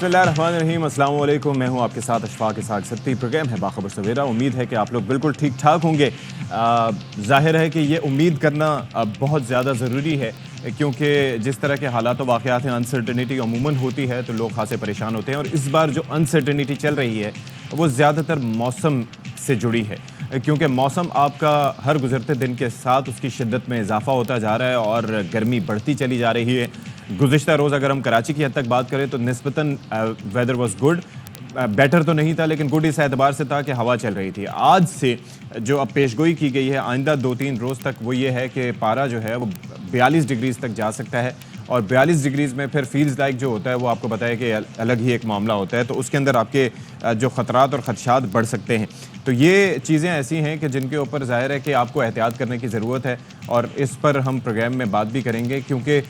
बिस्मिल्लाहिर्रहमानिर्रहीम, अस्सलाम वालेकुम। मैं हूं आपके साथ अशफाक इसाक सत्ती। प्रोग्राम है बाखबर सवेरा। उम्मीद है कि आप लोग बिल्कुल ठीक ठाक होंगे। ज़ाहिर है कि ये उम्मीद करना बहुत ज़्यादा ज़रूरी है, क्योंकि जिस तरह के हालात व वाक़यात हैं, अनसर्टनिटी अमूमन होती है तो लोग खासे परेशान होते हैं। और इस बार जो अनसर्टनिटी चल रही है वो ज़्यादातर मौसम से जुड़ी है, क्योंकि मौसम आपका हर गुजरते दिन के साथ उसकी शिद्दत में इजाफा होता जा रहा है और गर्मी बढ़ती चली जा रही है। गुज़िश्ता रोज़ अगर हम कराची की हद तक बात करें तो निस्बतन वेदर वाज गुड, बेटर तो नहीं था लेकिन गुड इस एतबार से था कि हवा चल रही थी। आज से जो अब पेशगोई की गई है आइंदा 2-3 रोज़ तक, वो ये है कि पारा जो है वो 42 डिग्रीज़ तक जा सकता है। और 42 डिग्रीज़ में फिर फील्स लाइक जो होता है वो आपको पता है कि अलग ही एक मामला होता है, तो उसके अंदर आपके जो ख़तरात और ख़दशात बढ़ सकते हैं। तो ये चीज़ें ऐसी हैं कि जिनके ऊपर ज़ाहिर है कि आपको एहतियात करने की ज़रूरत है, और इस पर हम प्रोग्राम में बात भी करेंगे, क्योंकि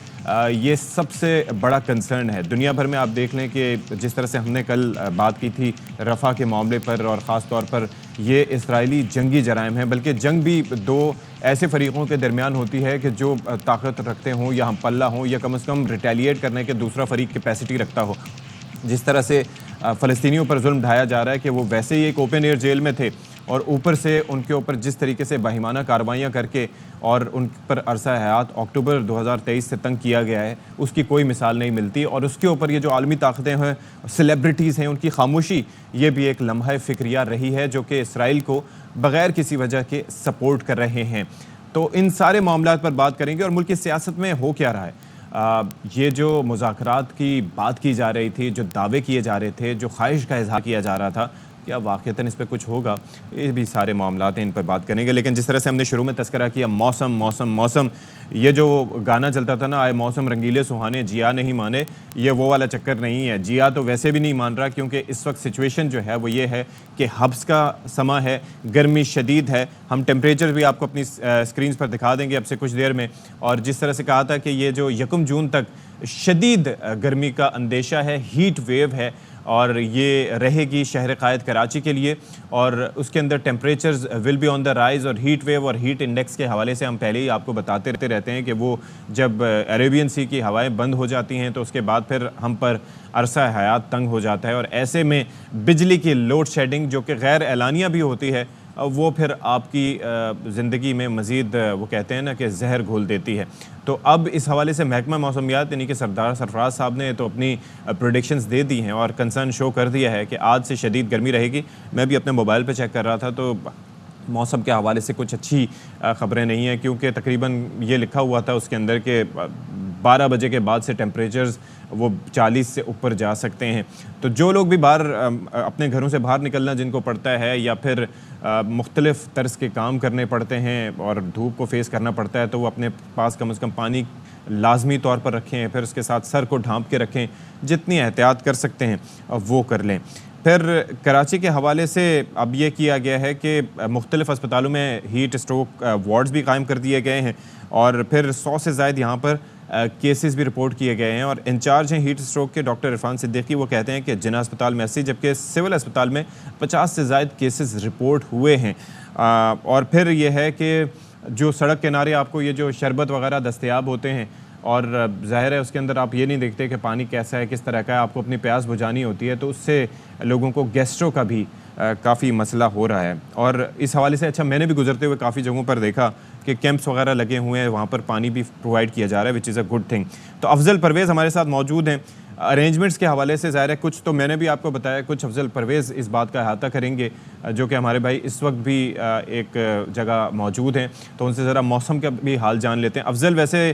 ये सबसे बड़ा कंसर्न है। दुनिया भर में आप देख लें कि जिस तरह से हमने कल बात की थी रफ़ा के मामले पर, और ख़ास तौर पर ये इसराइली जंगी जराइम हैं, बल्कि जंग भी दो ऐसे फरीक़ों के दरमियान होती है कि जो ताकत रखते हों या हम पल्ला हों या कम से कम रिटेलिएट करने के दूसरा फरीक कैपेसिटी रखता हो। जिस तरह से फ़लस्तीनियों पर जुल्म ढाया जा रहा है कि वो वैसे ही एक ओपन एयर जेल में थे, और ऊपर से उनके ऊपर जिस तरीके से बाहिमाना कार्रवाइयाँ करके और उन पर अरसा हयात अक्टूबर 2023 से तंग किया गया है, उसकी कोई मिसाल नहीं मिलती। और उसके ऊपर ये जो आलमी ताकतें हैं, सेलिब्रिटीज़ हैं, उनकी खामोशी ये भी एक लम्हा फ़िक्रिया रही है, जो कि इसराइल को बग़ैर किसी वजह के सपोर्ट कर रहे हैं। तो इन सारे मामलात पर बात करेंगे और मुल्क की सियासत में हो क्या रहा है। ये जो मुज़ाकरात की बात की जा रही थी, जो दावे किए जा रहे थे, जो ख्वाहिश का इज़हार किया जा रहा था, क्या वाक़तन इस पे कुछ होगा, ये भी सारे मामलात हैं, इन पर बात करेंगे। लेकिन जिस तरह से हमने शुरू में तज़किरा किया, मौसम मौसम मौसम, ये जो गाना चलता था ना, आए मौसम रंगीले सुहाने जिया नहीं माने, ये वो वाला चक्कर नहीं है। जिया तो वैसे भी नहीं मान रहा, क्योंकि इस वक्त सिचुएशन जो है वो ये है कि हब्स का समा है, गर्मी शदीद है। हम टेम्परेचर भी आपको अपनी स्क्रीन पर दिखा देंगे अब से कुछ देर में। और जिस तरह से कहा था कि ये जो 1 जून तक शदीद गर्मी का अंदेशा है, हीट वेव है, और ये रहेगी शहर क़ायद कराची के लिए, और उसके अंदर temperatures will be on the rise. और हीट वेव और हीट इंडेक्स के हवाले से हम पहले ही आपको बताते रहते हैं कि वो जब अरेबियन सी की हवाएं बंद हो जाती हैं तो उसके बाद फिर हम पर अरसा हयात तंग हो जाता है, और ऐसे में बिजली की लोड शेडिंग जो कि गैर एलानिया भी होती है, वो फिर आपकी ज़िंदगी में मज़ीद वो कहते हैं ना कि जहर घोल देती है। तो अब इस हवाले से महकमा मौसमियात यानी कि सरदार सरफराज साहब ने तो अपनी प्रेडिक्शंस दे दी हैं और कंसर्न शो कर दिया है कि आज से शदीद गर्मी रहेगी। मैं भी अपने मोबाइल पे चेक कर रहा था तो मौसम के हवाले से कुछ अच्छी ख़बरें नहीं हैं, क्योंकि तकरीबन ये लिखा हुआ था उसके अंदर के 12 बजे के बाद से टेम्परेचर्स वो 40 से ऊपर जा सकते हैं। तो जो लोग भी बाहर अपने घरों से बाहर निकलना जिनको पड़ता है, या फिर मुख्तलिफ़ तर्ज के काम करने पड़ते हैं और धूप को फेस करना पड़ता है, तो वो अपने पास कम से कम पानी लाजमी तौर पर रखें, फिर उसके साथ सर को ढांप के रखें, जितनी एहतियात कर सकते हैं वो कर लें। फिर कराची के हवाले से अब ये किया गया है कि मुख्तलिफ़ अस्पतालों में हीट स्ट्रोक वार्ड्स भी कायम कर दिए गए हैं, और फिर 100 से ज़ायद यहाँ पर केसेस भी रिपोर्ट किए गए हैं। और इंचार्ज हैं हीट स्ट्रोक के डॉक्टर इरफान सिद्दीकी, वो कहते हैं कि जिना अस्पताल में 80 जबकि सिविल अस्पताल में 50 से ज़ायद केसेस रिपोर्ट हुए हैं। और फिर ये है कि जो सड़क किनारे आपको ये जो शरबत वगैरह दस्तयाब होते हैं, और ज़ाहिर है उसके अंदर आप ये नहीं देखते कि पानी कैसा है, किस तरह का है, आपको अपनी प्यास बुझानी होती है, तो उससे लोगों को गैस्ट्रो का भी काफ़ी मसला हो रहा है। और इस हवाले से अच्छा, मैंने भी गुजरते हुए काफ़ी जगहों पर देखा कि कैंप्स वगैरह लगे हुए हैं, वहाँ पर पानी भी प्रोवाइड किया जा रहा है, which is a good thing. तो अफजल परवेज़ हमारे साथ मौजूद हैं। अरेंजमेंट्स के हवाले से ज़ाहिर है कुछ तो मैंने भी आपको बताया, कुछ अफजल परवेज़ इस बात का अहाता करेंगे, जो कि हमारे भाई इस वक्त भी एक जगह मौजूद हैं, तो उनसे ज़रा मौसम का भी हाल जान लेते हैं। अफजल, वैसे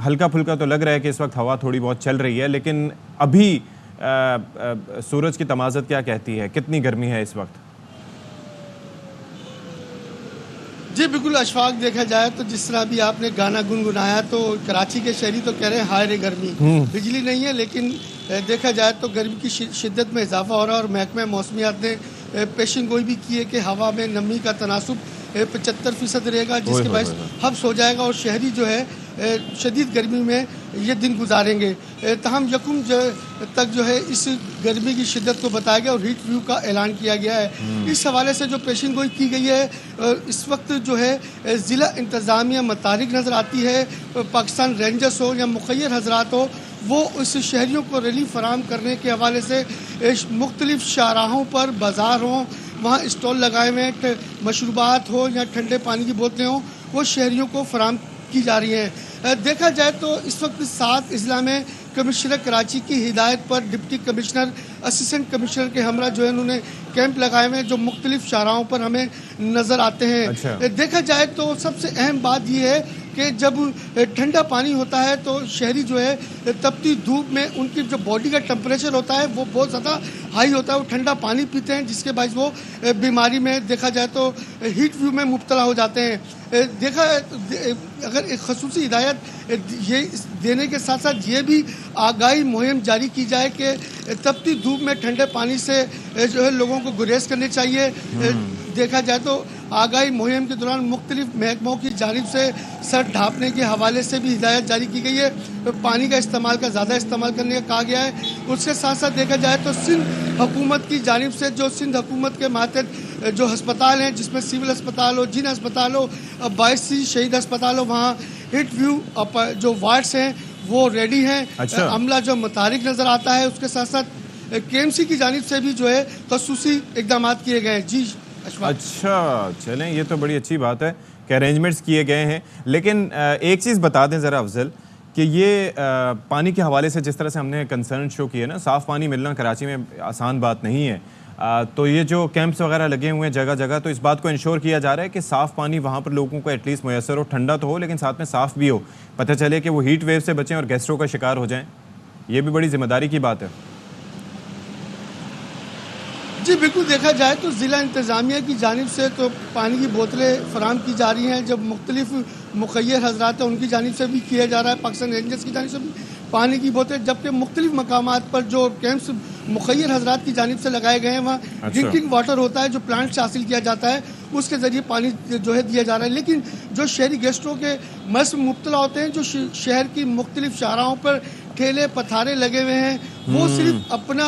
हल्का फुल्का तो लग रहा है कि इस वक्त हवा थोड़ी बहुत चल रही है, लेकिन अभी सूरज की तमाज़त क्या कहती है, कितनी गर्मी है इस वक्त? जी बिल्कुल अशफाक, देखा जाए तो जिस तरह भी आपने गाना गुनगुनाया तो कराची के शहरी तो कह रहे हैं हाय रे गर्मी। बिजली नहीं है, लेकिन देखा जाए तो गर्मी की शिद्दत में इजाफा हो रहा है। और महकमा मौसमियात ने पेशन गोई भी की है कि हवा में नमी का तनासुब 75% रहेगा, जिसके बायस हब्स हो जाएगा और शहरी जो है शदीद गर्मी में ये दिन गुजारेंगे। तहम 1 तक जो है इस गर्मी की शिद्दत को बताया गया और हीट व्यू का ऐलान किया गया है। इस हवाले से जो पेशन गोई की गई है, इस वक्त जो है ज़िला इंतज़ामिया मतारिक नज़र आती है, पाकिस्तान रेंजर्स हो या मुखैर हजरात हो, वो उस शहरियों को रिलीफ फराहम करने के हवाले से मुख्तलिफ शाहराहों पर बाज़ार हों, वहाँ स्टॉल लगाए हुए हैं, मशरूबात हो या ठंडे पानी की बोतलें हों, वो शहरियों को फराहम की जा रही हैं। देखा जाए तो इस वक्त 7 अजला में कमिश्नर कराची की हिदायत पर डिप्टी कमिश्नर, असिस्टेंट कमिश्नर के हमरा जो है उन्होंने कैंप लगाए हुए हैं जो मुख्तलिफ शाहराहों पर हमें नज़र आते हैं। अच्छा। देखा जाए तो सबसे अहम बात यह है कि जब ठंडा पानी होता है तो शहरी जो है तपती धूप में उनकी जो बॉडी का टेम्परेचर होता है वो बहुत ज़्यादा हाई होता है, वो ठंडा पानी पीते हैं जिसके बायस वो बीमारी में देखा जाए तो हीट व्यू में मुब्तला हो जाते हैं। अगर एक खसूसी हिदायत ये देने के साथ साथ ये भी आगाही मुहिम जारी की जाए कि तपती धूप में ठंडे पानी से जो है लोगों को गुरेज करनी चाहिए। देखा जाए तो आगाही मुहिम के दौरान मुख्तलिफ महकमों की जानिब से सर ढाँपने के हवाले से भी हिदायत जारी की गई है, पानी का इस्तेमाल का ज़्यादा इस्तेमाल करने का कहा गया है। उसके साथ साथ देखा जाए तो सिंध हुकूमत की जानिब से जो सिंध हुकूमत के मातहत जो अस्पताल हैं जिसमें सिविल अस्पताल हो, जिन अस्पताल हो, 22 शहीद अस्पताल हो, वहाँ हिट व्यू जो वार्ड्स हैं वो रेडी हैं। अच्छा। अमला जो मुतारिक नज़र आता है, उसके साथ साथ KMC की जानिब से भी जो है खसूसी इकदाम किए गए हैं। जी अच्छा, चलें, ये तो बड़ी अच्छी बात है कि अरेंजमेंट्स किए गए हैं। लेकिन एक चीज़ बता दें ज़रा अफजल कि ये पानी के हवाले से जिस तरह से हमने कंसर्न शो किया ना, साफ़ पानी मिलना कराची में आसान बात नहीं है। तो ये जो कैंप्स वगैरह लगे हुए हैं जगह जगह, तो इस बात को इंश्योर किया जा रहा है कि साफ़ पानी वहाँ पर लोगों को एटलीस्ट मैसर हो, ठंडा तो हो लेकिन साथ में साफ़ भी हो, पता चले कि वो हीट वेव से बचें और गैस्ट्रो का शिकार हो जाएं। ये भी बड़ी जिम्मेदारी की बात है। जी बिल्कुल, देखा जाए तो ज़िला इंतज़ामिया की जानिब से तो पानी की बोतलें फराहम की जा रही हैं, जब मुख्तलिफ मुखय्यर हजरात हैं उनकी जानिब से भी किया जा रहा है, पाकिस्तान रेंजर्स की जानिब से भी पानी की बोतलें, जबकि मुख्तलिफ मकामात पर जो कैंप्स मुखय्यर हजरात की जानिब से लगाए गए हैं वहाँ ड्रिंकिंग वाटर होता है जो प्लांट से हासिल किया जाता है, उसके ज़रिए पानी जो है दिया जा रहा है। लेकिन जो शहरी गेस्टों के मर्ज में मुब्तला होते हैं, जो शहर की मुख्तलिफ शाहराहों पर ठेले पथारे लगे हुए हैं, वो सिर्फ अपना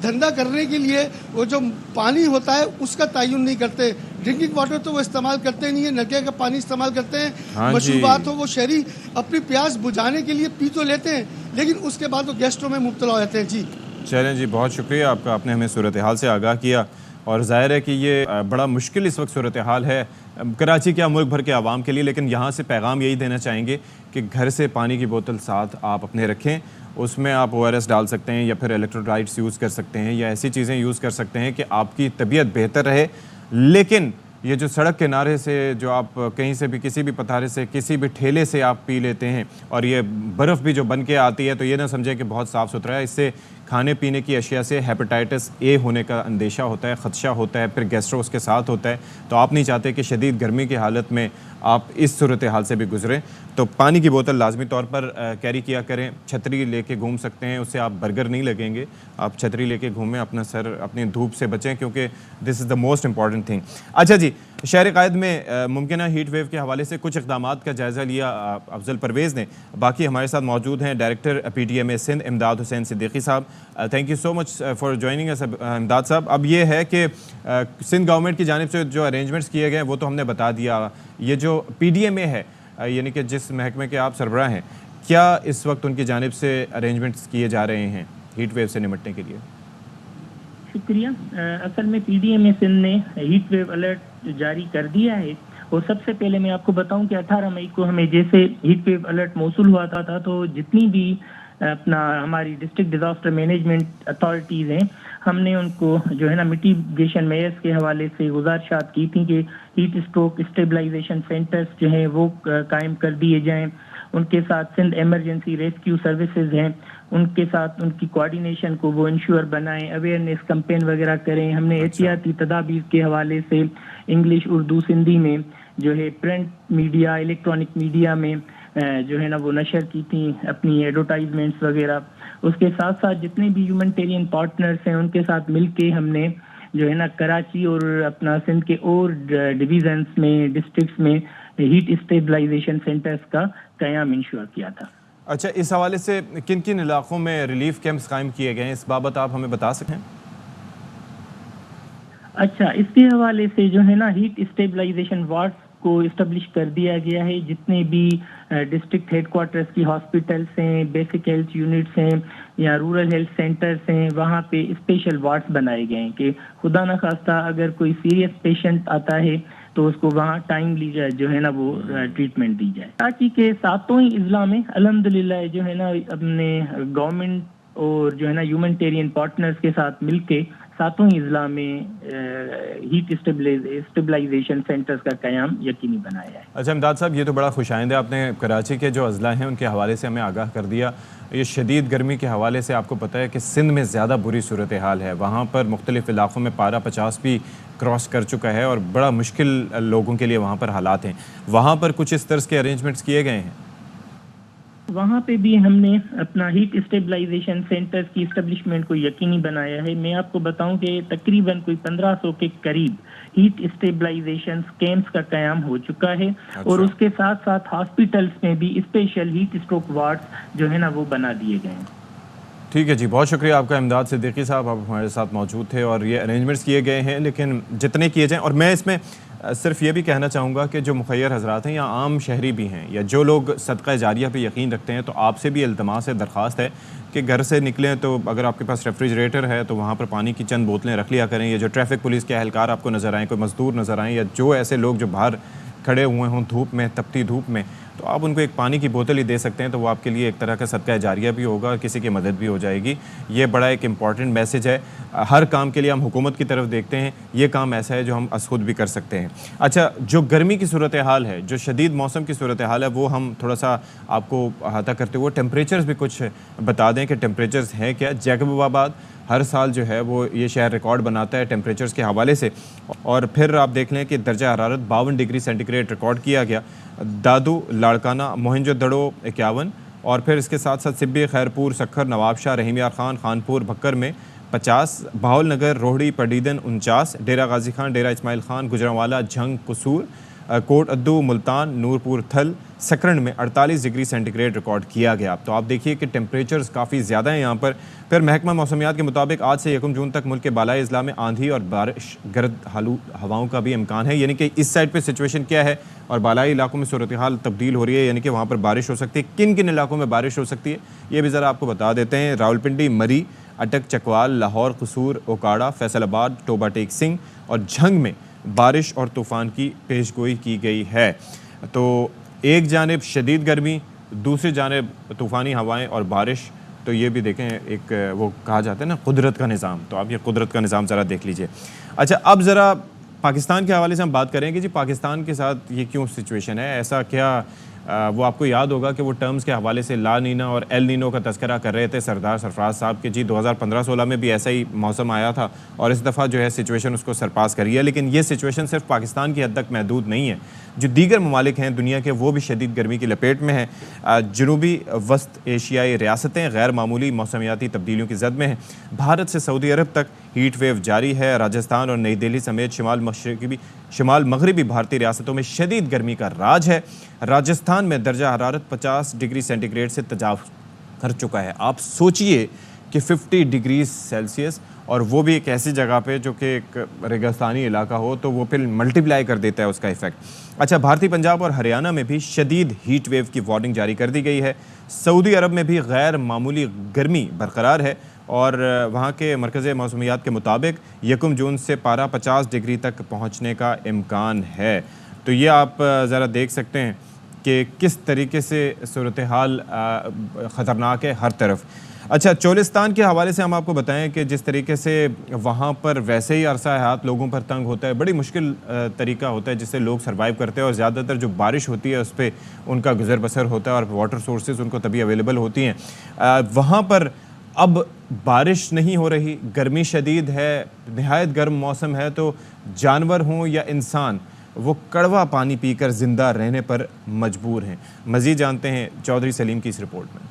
धंधा करने के लिए वो जो पानी होता है उसका तयन नहीं करते। ड्रिंकिंग वाटर तो वो इस्तेमाल करते नहीं है, नलके का पानी इस्तेमाल करते हैं। हाँ, मशरूबात हो वो शहरी अपनी प्यास बुझाने के लिए पी तो लेते हैं, लेकिन उसके बाद वो गेस्टों में मुब्तला हो जाते हैं। जी चलें जी, बहुत शुक्रिया आपका, आपने हमें सूरत हाल से आगाह किया। और ज़ाहिर है कि ये बड़ा मुश्किल इस वक्त सूरत हाल है कराची क्या मुल्क भर के आवाम के लिए, लेकिन यहाँ से पैगाम यही देना चाहेंगे कि घर से पानी की बोतल साथ आप अपने रखें, उसमें आप ORS डाल सकते हैं या फिर इलेक्ट्रोलाइट्स यूज़ कर सकते हैं या ऐसी चीज़ें यूज़ कर सकते हैं कि आपकी तबीयत बेहतर रहे। लेकिन ये जो सड़क किनारे से जो आप कहीं से भी किसी भी पथारे से किसी भी ठेले से आप पी लेते हैं और ये बर्फ़ भी जो बन के आती है, तो ये ना समझें कि बहुत साफ़ सुथरा है। इससे खाने पीने की अशिया से हेपेटाइटिस A होने का अंदेशा होता है, ख़दशा होता है, फिर गैस्ट्रो उसके साथ होता है। तो आप नहीं चाहते कि शदीद गर्मी की हालत में आप इस सूरत हाल से भी गुजरें। तो पानी की बोतल लाजमी तौर पर कैरी किया करें। छतरी लेके घूम सकते हैं, उससे आप बर्गर नहीं लगेंगे। आप छतरी लेके घूमें, अपना सर अपनी धूप से बचें, क्योंकि this is the most important thing. अच्छा जी, शहर कायद में मुमकिन हीट वेव के हवाले से कुछ इक़दामात का जायज़ा लिया अफजल परवेज़ ने। बाकी हमारे साथ मौजूद हैं डायरेक्टर PTMA सिंध इमदाद हुसैन सिद्दीकी साहब। Thank you so much for joining us इमदाद साहब। अब ये है कि सिंध गवर्नमेंट की जानिब से जो अरेंजमेंट्स किए गए वो तो हमने बता दिया। ये जो PDMA है यानी कि जिस महकमे के आप सरबराह हैं, क्या इस वक्त उनकी जानिब से अरेंजमेंट्स किए जा रहे हैं हीट वेव से निपटने के लिए? शुक्रिया। असल में PDMA सिंध ने हीट वेव अलर्ट जारी कर दिया है और सबसे पहले मैं आपको बताऊं कि 18 मई को हमें जैसे हीट वेव अलर्ट मौसूल हुआ था तो जितनी भी अपना हमारी डिस्ट्रिक्ट डिजास्टर मैनेजमेंट अथॉरिटीज़ हैं, हमने उनको जो है ना मिटिगेशन मेयर्स के हवाले से गुजारिशात की थी कि हीट स्ट्रोक स्टेबलाइजेशन सेंटर्स जो हैं वो कायम कर दिए जाएं। उनके साथ सिंध एमरजेंसी रेस्क्यू सर्विसेज हैं, उनके साथ उनकी कोऑर्डिनेशन को वो इंश्योर बनाएं, अवेयरनेस कैंपेन वगैरह करें। हमने एहतियाती तदाबीर के हवाले से इंग्लिश, उर्दू, सिंधी में जो है प्रिंट मीडिया, इलेक्ट्रॉनिक मीडिया में जो है ना वो नशर की थी अपनी एडवर्टाइजमेंट्स वगैरह। उसके साथ साथ जितने भी ह्यूमैनिटेरियन पार्टनर्स हैं उनके साथ मिलके हमने जो है ना कराची और अपना सिंध के और डिवीजन्स में, डिस्ट्रिक्ट्स में हीट स्टेबलाइजेशन सेंटर्स का कयाम इंश्योर किया था। अच्छा, इस हवाले से किन किन इलाकों में रिलीफ कैंप्स कायम किए गए हैं, इस बाबत आप हमें बता सकें? अच्छा, इसके हवाले से जो है ना हीट स्टेबलाइजेशन वार्ड्स को इस्टेब्लिश कर दिया गया है। जितने भी डिस्ट्रिक्ट हेडक्वार्टर्स की हॉस्पिटल्स हैं, बेसिक हेल्थ यूनिट्स हैं या रूरल हेल्थ सेंटर्स हैं, वहाँ पे स्पेशल वार्ड्स बनाए गए हैं कि खुदा न खास्ता अगर कोई सीरियस पेशेंट आता है तो उसको वहाँ टाइमली जो है ना वो ट्रीटमेंट दी जाए। कराची के सातों ही अजला में अल्हम्दुलिल्लाह जो है ना अपने गवर्नमेंट और जो है ना ह्यूमैनिटेरियन पार्टनर्स के साथ मिलके सातों ही अजला में हीट स्टेबलाइजेशन सेंटर्स का क़याम यकीनी बनाया है। अच्छा इमदाद साहब, ये तो बड़ा खुशाइंद है, आपने कराची के जो अजला हैं उनके हवाले से हमें आगाह कर दिया। ये शदीद गर्मी के हवाले से आपको पता है कि सिंध में ज़्यादा बुरी सूरत हाल है, वहाँ पर मुख्तलिफ़ इलाक़ों में पारा 50 भी क्रॉस कर चुका है और बड़ा मुश्किल लोगों के लिए वहाँ पर हालात हैं। वहाँ पर कुछ इस तरह के अरेंजमेंट्स किए गए हैं? वहाँ पे भी हमने अपना हीट स्टेबलाइजेशन सेंटर्स की इस्टेब्लिशमेंट को यकीनी बनाया है। मैं आपको बताऊं कि तकरीबन कोई 1500 के करीब हीट स्टेबलाइजेशन कैंप्स का क़याम हो चुका है। अच्छा। और उसके साथ साथ हॉस्पिटल्स में भी स्पेशल हीट स्ट्रोक वार्ड्स जो है ना वो बना दिए गए हैं। ठीक है जी, बहुत शुक्रिया आपका इमदाद सिद्दीकी साहब, आप हमारे साथ मौजूद थे और ये अरेंजमेंट्स किए गए हैं, लेकिन जितने किए जाएँ। और मैं इसमें सिर्फ ये भी कहना चाहूँगा कि जो मुखय्यर हज़रात हैं या आम शहरी भी हैं या जो लोग सदक़ा जारिया पे यकीन रखते हैं, तो आपसे भी इल्तमास है, दरख्वास्त है कि घर से निकलें तो अगर आपके पास रेफ्रिजरेटर है तो वहाँ पर पानी की चंद बोतलें रख लिया करें। ये जो ट्रैफिक पुलिस के एहलकार आपको नज़र आएँ, कोई मज़दूर नज़र आएँ या जो ऐसे लोग जो बाहर खड़े हुए हों धूप में, तपती धूप में, तो आप उनको एक पानी की बोतल ही दे सकते हैं, तो वो आपके लिए एक तरह का सदका जारिया भी होगा और किसी की मदद भी हो जाएगी। ये बड़ा एक इम्पॉर्टेंट मैसेज है। हर काम के लिए हम हुकूमत की तरफ देखते हैं, ये काम ऐसा है जो हम खुद भी कर सकते हैं। अच्छा, जो गर्मी की सूरत हाल है, जो शदीद मौसम की सूरत हाल है, वो हम थोड़ा सा आपको अहाता करते हुए टेम्परेचर्स भी कुछ बता दें कि टेम्परेचर्स हैं क्या। जैकबाबाद हर साल जो है वो ये शहर रिकॉर्ड बनाता है टेम्परेचर्स के हवाले से, और फिर आप देख लें कि दर्जा हरारत 52 डिग्री सेंटीग्रेड रिकॉर्ड किया गया। दादू, लाड़काना, मोहनजोदड़ो 51, और फिर इसके साथ साथ सिब्बी, खैरपुर, सखर, नवाबशाह, रहीम यार खान, खानपुर, भक्कर में 50, बहावल नगर, रोहड़ी, पडीदन 49, डेरा गाजी खान, डेरा इस्माइल खान, गुजरांवाला, झंग, कसूर, कोट अद्दू, मुल्तान, नूरपुर, थल, सकरन में 48 डिग्री सेंटीग्रेड रिकॉर्ड किया गया। तो आप देखिए कि टेम्परेचर्स काफ़ी ज़्यादा हैं यहाँ पर। फिर महकमा मौसमियात के मुताबिक आज से 1 जून तक मुल्क के बालाई अजला में आंधी और बारिश, गर्द हवाओं का भी इम्कान है। यानी कि इस साइड पर सिचुएशन क्या है और बालाई इलाकों में सूरत हाल तब्दील हो रही है, यानी कि वहाँ पर बारिश हो सकती है। किन किन इलाकों में बारिश हो सकती है ये भी ज़रा आपको बता देते हैं। रावलपिंडी, मरी, अटक, चकवाल, लाहौर, कसूर, ओकाड़ा, फैसलाबाद, टोबा टेक सिंह और झंग में बारिश और तूफ़ान की पेशगोई की गई है। तो एक जानिब शदीद गर्मी, दूसरी जानिब तूफ़ानी हवाएं और बारिश, तो ये भी देखें एक वो कहा जाता है ना कुदरत का निज़ाम, तो आप ये कुदरत का निज़ाम ज़रा देख लीजिए। अच्छा, अब ज़रा पाकिस्तान के हवाले से हम बात करेंगे जी। पाकिस्तान के साथ ये क्यों सिचुएशन है, ऐसा क्या वो आपको याद होगा कि वो टर्म्स के हवाले से ला नीना और एल नीनो का तस्करा कर रहे थे सरदार सरफराज साहब के जी। 2015-16 में भी ऐसा ही मौसम आया था और इस दफ़ा जो है सिचुएशन उसको सरपास करी है। लेकिन ये सिचुएशन सिर्फ पाकिस्तान की हद तक महदूद नहीं है, जो दीगर ममालिक हैं दुनिया के वो भी शदीद गर्मी की लपेट में हैं। जनूबी वस्त एशियाई रियासतें गैर मामूली मौसमियाती तब्दीलियों की जद में हैं। भारत से सऊदी अरब तक हीट वेव जारी है। राजस्थान और नई दिल्ली समेत शिमाल मगरबी भारतीय रियासतों में शदीद गर्मी का राज है। राजस्थान में दर्जा हरारत 50 डिग्री सेंटीग्रेड से तजावुज़ कर चुका है। आप सोचिए कि 50 डिग्री सेल्सियस, और वो भी एक ऐसी जगह पे जो कि एक रेगिस्तानी इलाका हो, तो वो फिर मल्टीप्लाई कर देता है उसका इफ़ेक्ट। अच्छा, भारतीय पंजाब और हरियाणा में भी शदीद हीट वेव की वार्निंग जारी कर दी गई है। सऊदी अरब में भी गैर मामूली गर्मी बरकरार है और वहाँ के मरकज़ मौसमियात के मुताबिक 1 जून से पारा 50 डिग्री तक पहुँचने का इम्कान है। तो ये आप ज़रा देख सकते हैं कि किस तरीके से सूरत हाल ख़तरनाक है हर तरफ। अच्छा, चोलिस्तान के हवाले से हम आपको बताएं कि जिस तरीके से वहाँ पर वैसे ही अरसा हाथ लोगों पर तंग होता है, बड़ी मुश्किल तरीका होता है जिससे लोग सर्वाइव करते हैं और ज़्यादातर जो बारिश होती है उस पर उनका गुजर बसर होता है और वाटर सोर्सेज उनको तभी अवेलेबल होती हैं। वहाँ पर अब बारिश नहीं हो रही, गर्मी शदीद है, नहायत गर्म मौसम है, तो जानवर हों या इंसान वो कड़वा पानी पीकर ज़िंदा रहने पर मजबूर हैं। मज़ीद जानते हैं चौधरी सलीम की इस रिपोर्ट में।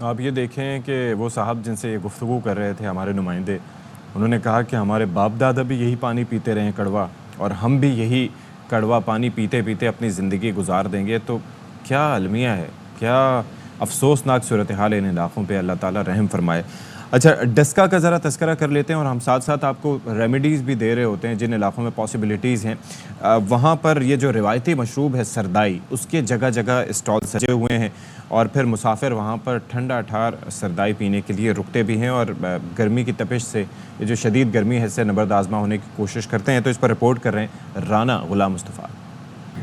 आप ये देखें कि वो साहब जिनसे ये गुफ्तगू कर रहे थे हमारे नुमाइंदे, उन्होंने कहा कि हमारे बाप दादा भी यही पानी पीते रहे कड़वा, और हम भी यही कड़वा पानी पीते पीते अपनी ज़िंदगी गुजार देंगे। तो क्या अलमिया है, क्या अफसोसनाक सूरत हाल इन इलाक़ों पे, अल्लाह ताला रहम फरमाए। अच्छा, डस्का का ज़रा तस्करा कर लेते हैं और हम साथ साथ आपको रेमेडीज़ भी दे रहे होते हैं जिन इलाकों में पॉसिबिलिटीज़ हैं। वहाँ पर ये जो रिवायती मशरूब है सरदाई, उसके जगह जगह स्टॉल सजे हुए हैं और फिर मुसाफिर वहाँ पर ठंडा ठार सरदाई पीने के लिए रुकते भी हैं और गर्मी की तपिश से, ये जो शदीद गर्मी है, इससे नबर्द आज़मा होने की कोशिश करते हैं। तो इस पर रिपोर्ट कर रहे हैं राना गुलाम मुस्तफ़ा।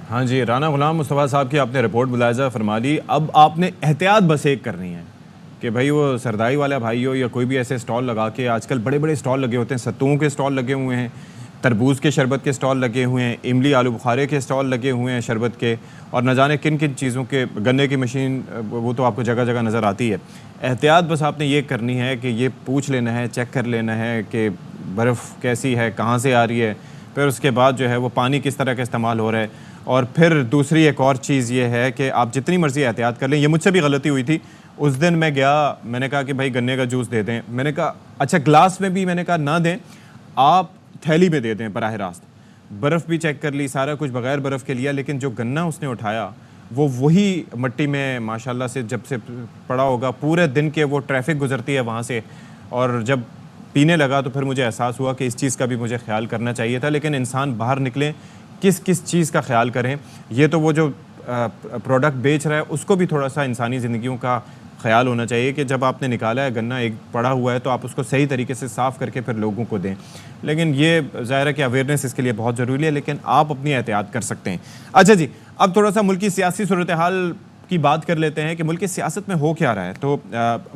हाँ जी, राना गुलाम मुस्तफ़ा साहब की आपने रिपोर्ट मुलाहिज़ा फरमा ली। अब आपने एहतियात बस एक करनी है कि भाई वो सरदाई वाला भाई हो या कोई भी ऐसे स्टॉल लगा के, आजकल बड़े बड़े स्टॉल लगे होते हैं, सत्तुओं के स्टॉल लगे हुए हैं, तरबूज के शरबत के स्टॉल लगे हुए हैं, इमली आलू बुखारे के स्टॉल लगे हुए हैं शरबत के, और न जाने किन किन चीज़ों के, गन्ने की मशीन, वो तो आपको जगह जगह नज़र आती है। एहतियात बस आपने ये करनी है कि ये पूछ लेना है, चेक कर लेना है कि बर्फ़ कैसी है, कहाँ से आ रही है, फिर उसके बाद जो है वो पानी किस तरह का इस्तेमाल हो रहा है। और फिर दूसरी एक और चीज़ ये है कि आप जितनी मर्ज़ी एहतियात कर लें, ये मुझसे भी गलती हुई थी। उस दिन मैं गया, मैंने कहा कि भाई गन्ने का जूस दे दें, मैंने कहा अच्छा ग्लास में भी, मैंने कहा ना दें, आप थैली में दे दें बराह रास्त। बर्फ़ भी चेक कर ली, सारा कुछ बग़ैर बर्फ़ के लिया, लेकिन जो गन्ना उसने उठाया वो वही मिट्टी में माशाल्लाह से जब से पड़ा होगा, पूरे दिन के वो ट्रैफिक गुजरती है वहाँ से, और जब पीने लगा तो फिर मुझे एहसास हुआ कि इस चीज़ का भी मुझे ख्याल करना चाहिए था। लेकिन इंसान बाहर निकले, किस किस चीज़ का ख्याल करें, ये तो वो जो प्रोडक्ट बेच रहा है उसको भी थोड़ा सा इंसानी ज़िंदगियों का ख्याल होना चाहिए कि जब आपने निकाला है गन्ना, एक पड़ा हुआ है, तो आप उसको सही तरीके से साफ़ करके फिर लोगों को दें। लेकिन ये ज़ाहिर है कि अवेयरनेस इसके लिए बहुत ज़रूरी है, लेकिन आप अपनी एहतियात कर सकते हैं। अच्छा जी, अब थोड़ा सा मुल्की सियासी सूरत हाल की बात कर लेते हैं कि मुल्क की सियासत में हो क्या रहा है। तो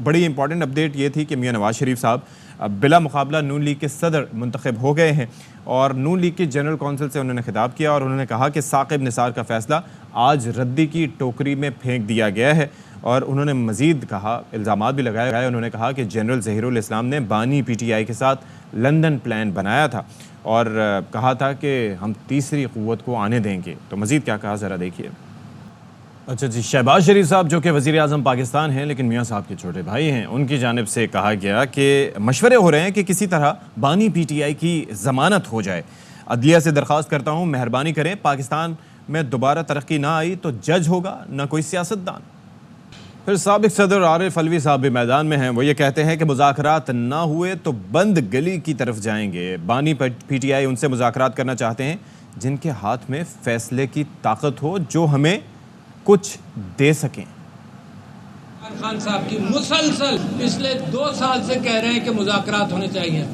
बड़ी इंपॉर्टेंट अपडेट ये थी कि मियां नवाज शरीफ साहब बिला मुकाबला नून लीग के सदर मुंतखब हो गए हैं और नून लीग की जनरल कौंसिल से उन्होंने खिताब किया और उन्होंने कहा कि साकिब निसार का फ़ैसला आज रद्दी की टोकरी में फेंक दिया गया है। और उन्होंने मज़ीद कहा, इल्ज़ामात भी लगाए, उन्होंने कहा कि जनरल ज़हीरुल इस्लाम ने बानी PTI के साथ लंदन प्लान बनाया था और कहा था कि हम तीसरी क़ुव्वत को आने देंगे। तो मज़ीद क्या कहा, ज़रा देखिए। अच्छा जी, शहबाज शरीफ साहब जो कि वज़ीर आज़म पाकिस्तान हैं लेकिन मियाँ साहब के छोटे भाई हैं, उनकी जानिब से कहा गया कि मशवरे हो रहे हैं कि किसी तरह बानी PTI की ज़मानत हो जाए। अदलिया से दरख्वास्त करता हूँ, मेहरबानी करें, पाकिस्तान में दोबारा तरक्की ना आई तो जज होगा ना कोई सियासतदान। फिर साबिक सदर आरिफ अलवी साहब भी मैदान में हैं। वो ये कहते हैं कि मुज़ाकरात ना हुए तो बंद गली की तरफ जाएंगे। बानी PTI उनसे मुज़ाकरात करना चाहते हैं जिनके हाथ में फ़ैसले की ताकत हो, जो हमें कुछ दे सकें। खान साहब की मुसलसल पिछले 2 साल से कह रहे हैं कि मुज़ाकरात होने चाहिए,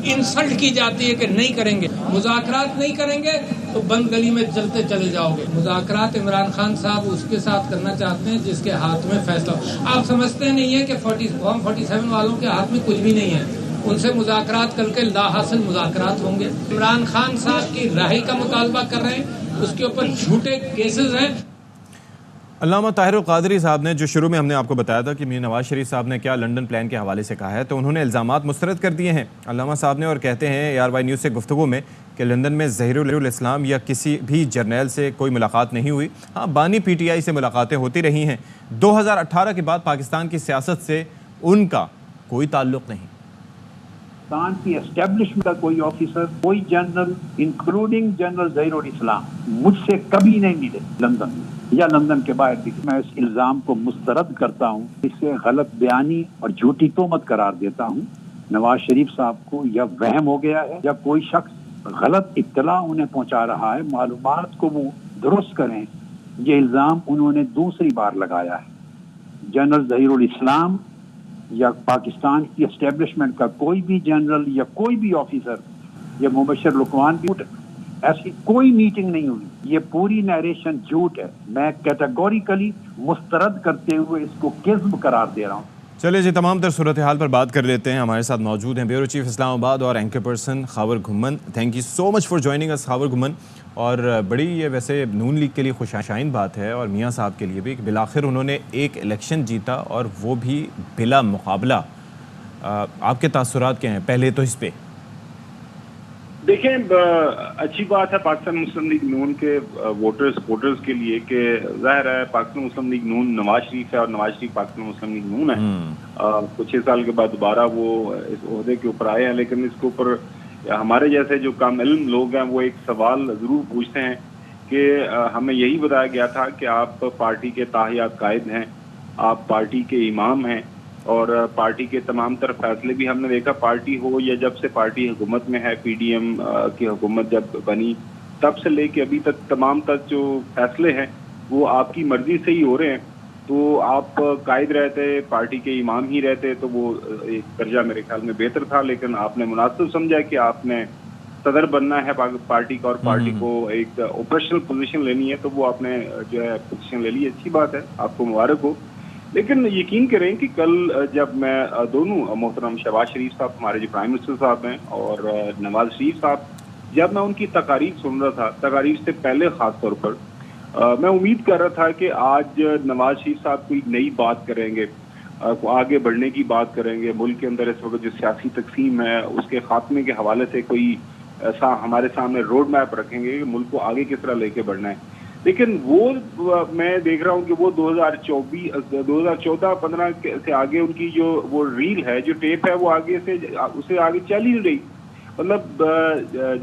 इंसल्ट की जाती है कि नहीं करेंगे, मुज़ाकरात नहीं करेंगे तो बंद गली में चलते चले जाओगे। मुज़ाकरात इमरान खान साहब उसके साथ करना चाहते हैं जिसके हाथ में फैसला हो। आप समझते नहीं है कि फॉर्म 47 वालों के हाथ में कुछ भी नहीं है, उनसे मुज़ाकरात करके लाहासिल मुज़ाकरात होंगे। इमरान खान साहब की राही का मुतालबा कर रहे हैं, उसके ऊपर झूठे केसेस हैं। अल्लामा ताहिर क़ादरी साहब ने, जो शुरू में हमने आपको बताया था कि मियां नवाज शरीफ साहब ने क्या लंदन प्लान के हवाले से कहा है, तो उन्होंने इल्ज़ामात मुस्तरद कर दिए हैं अल्लामा साहब ने और कहते हैं ARY न्यूज़ से गुफ्तगू में कि लंदन में ज़हीरुल इस्लाम या किसी भी जर्नैल से कोई मुलाकात नहीं हुई। हाँ, बानी PTI से मुलाकातें होती रही हैं। 2018 के बाद पाकिस्तान की सियासत से उनका कोई ताल्लुक़ नहीं। पाकिस्तान की एस्टेब्लिशमेंट का कोई ऑफिसर, कोई जनरल, इंक्लूडिंग जनरल ज़हीरुल इस्लाम, मुझसे कभी नहीं मिले लंदन में या लंदन के बाहर भी। मैं इस इल्ज़ाम को मुस्तरद करता हूँ, इसे गलत बयानी और झूठी तोहमत करार देता हूँ। नवाज शरीफ साहब को या वहम हो गया है या कोई शख्स गलत इत्तला उन्हें पहुँचा रहा है, मालूमात को वो दुरुस्त करें। ये इल्ज़ाम उन्होंने दूसरी बार लगाया है। जनरल ज़हीरुल इस्लाम या पाकिस्तान की एस्टेब्लिशमेंट का कोई भी जनरल या कोई भी ऑफिसर या मुबशर लुकमान भी, ऐसी कोई मीटिंग नहीं हुई। ये पूरी नरेशन झूठ है। मैं कैटेगोरिकली मुस्तरद करते हुए इसको किज़्ब करार दे रहा हूँ। चलिए जी, तमाम तर सूरत हाल पर बात कर लेते हैं। हमारे साथ मौजूद हैं ब्यूरो चीफ इस्लामाबाद और anchor person Khawar Ghumman. Thank you so much for joining us Khawar Ghumman. और बड़ी ये वैसे नून लीग के लिए खुशाइन बात है और मियाँ साहब के लिए भी कि बिलाखिर उन्होंने एक इलेक्शन जीता और वो भी बिला मुकाबला। आपके तासुरात क्या हैं पहले तो इस पे? देखें, अच्छी बात है पाकिस्तान मुस्लिम लीग नून के वोटर्स के लिए कि जाहिर है पाकिस्तान मुस्लिम लीग नून नवाज शरीफ है और नवाज शरीफ पाकिस्तान मुस्लिम लीग नून है। कुछ 6 साल के बाद दोबारा वो इस ओहदे के ऊपर आए हैं, लेकिन इसके ऊपर हमारे जैसे जो कम इल्म लोग हैं वो एक सवाल ज़रूर पूछते हैं कि हमें यही बताया गया था कि आप पार्टी के ताहियात कायद हैं, आप पार्टी के इमाम हैं, और पार्टी के तमाम तर फैसले भी हमने देखा, पार्टी हो या जब से पार्टी हुकूमत में है, पीडीएम की हुकूमत जब बनी तब से लेके अभी तक तमाम तक जो फैसले हैं वो आपकी मर्जी से ही हो रहे हैं। तो आप कायद रहते, पार्टी के इमाम ही रहते तो वो एक दर्जा मेरे ख्याल में बेहतर था, लेकिन आपने मुनासिब समझा कि आपने सदर बनना है पार्टी का और पार्टी को एक ऑपरेशनल पोजीशन लेनी है, तो वो आपने जो है पोजीशन ले ली। अच्छी बात है, आपको मुबारक हो। लेकिन यकीन करें कि कल जब मैं दोनों मोहतरम शहबाज शरीफ साहब, हमारे जो प्राइम मिनिस्टर साहब हैं, और नवाज शरीफ साहब, जब मैं उनकी तकारीर सुन रहा था, तकारीर से पहले खास तौर पर मैं उम्मीद कर रहा था कि आज नवाज शरीफ साहब कोई नई बात करेंगे, आगे बढ़ने की बात करेंगे, मुल्क के अंदर इस वक्त जो सियासी तकसीम है उसके खात्मे के हवाले से कोई ऐसा हमारे सामने रोड मैप रखेंगे कि मुल्क को आगे किस तरह लेके बढ़ना है। लेकिन वो मैं देख रहा हूँ कि वो 2014-15 से आगे उनकी जो वो रील है, जो टेप है, वो आगे से उसे आगे चल ही नहीं रही। मतलब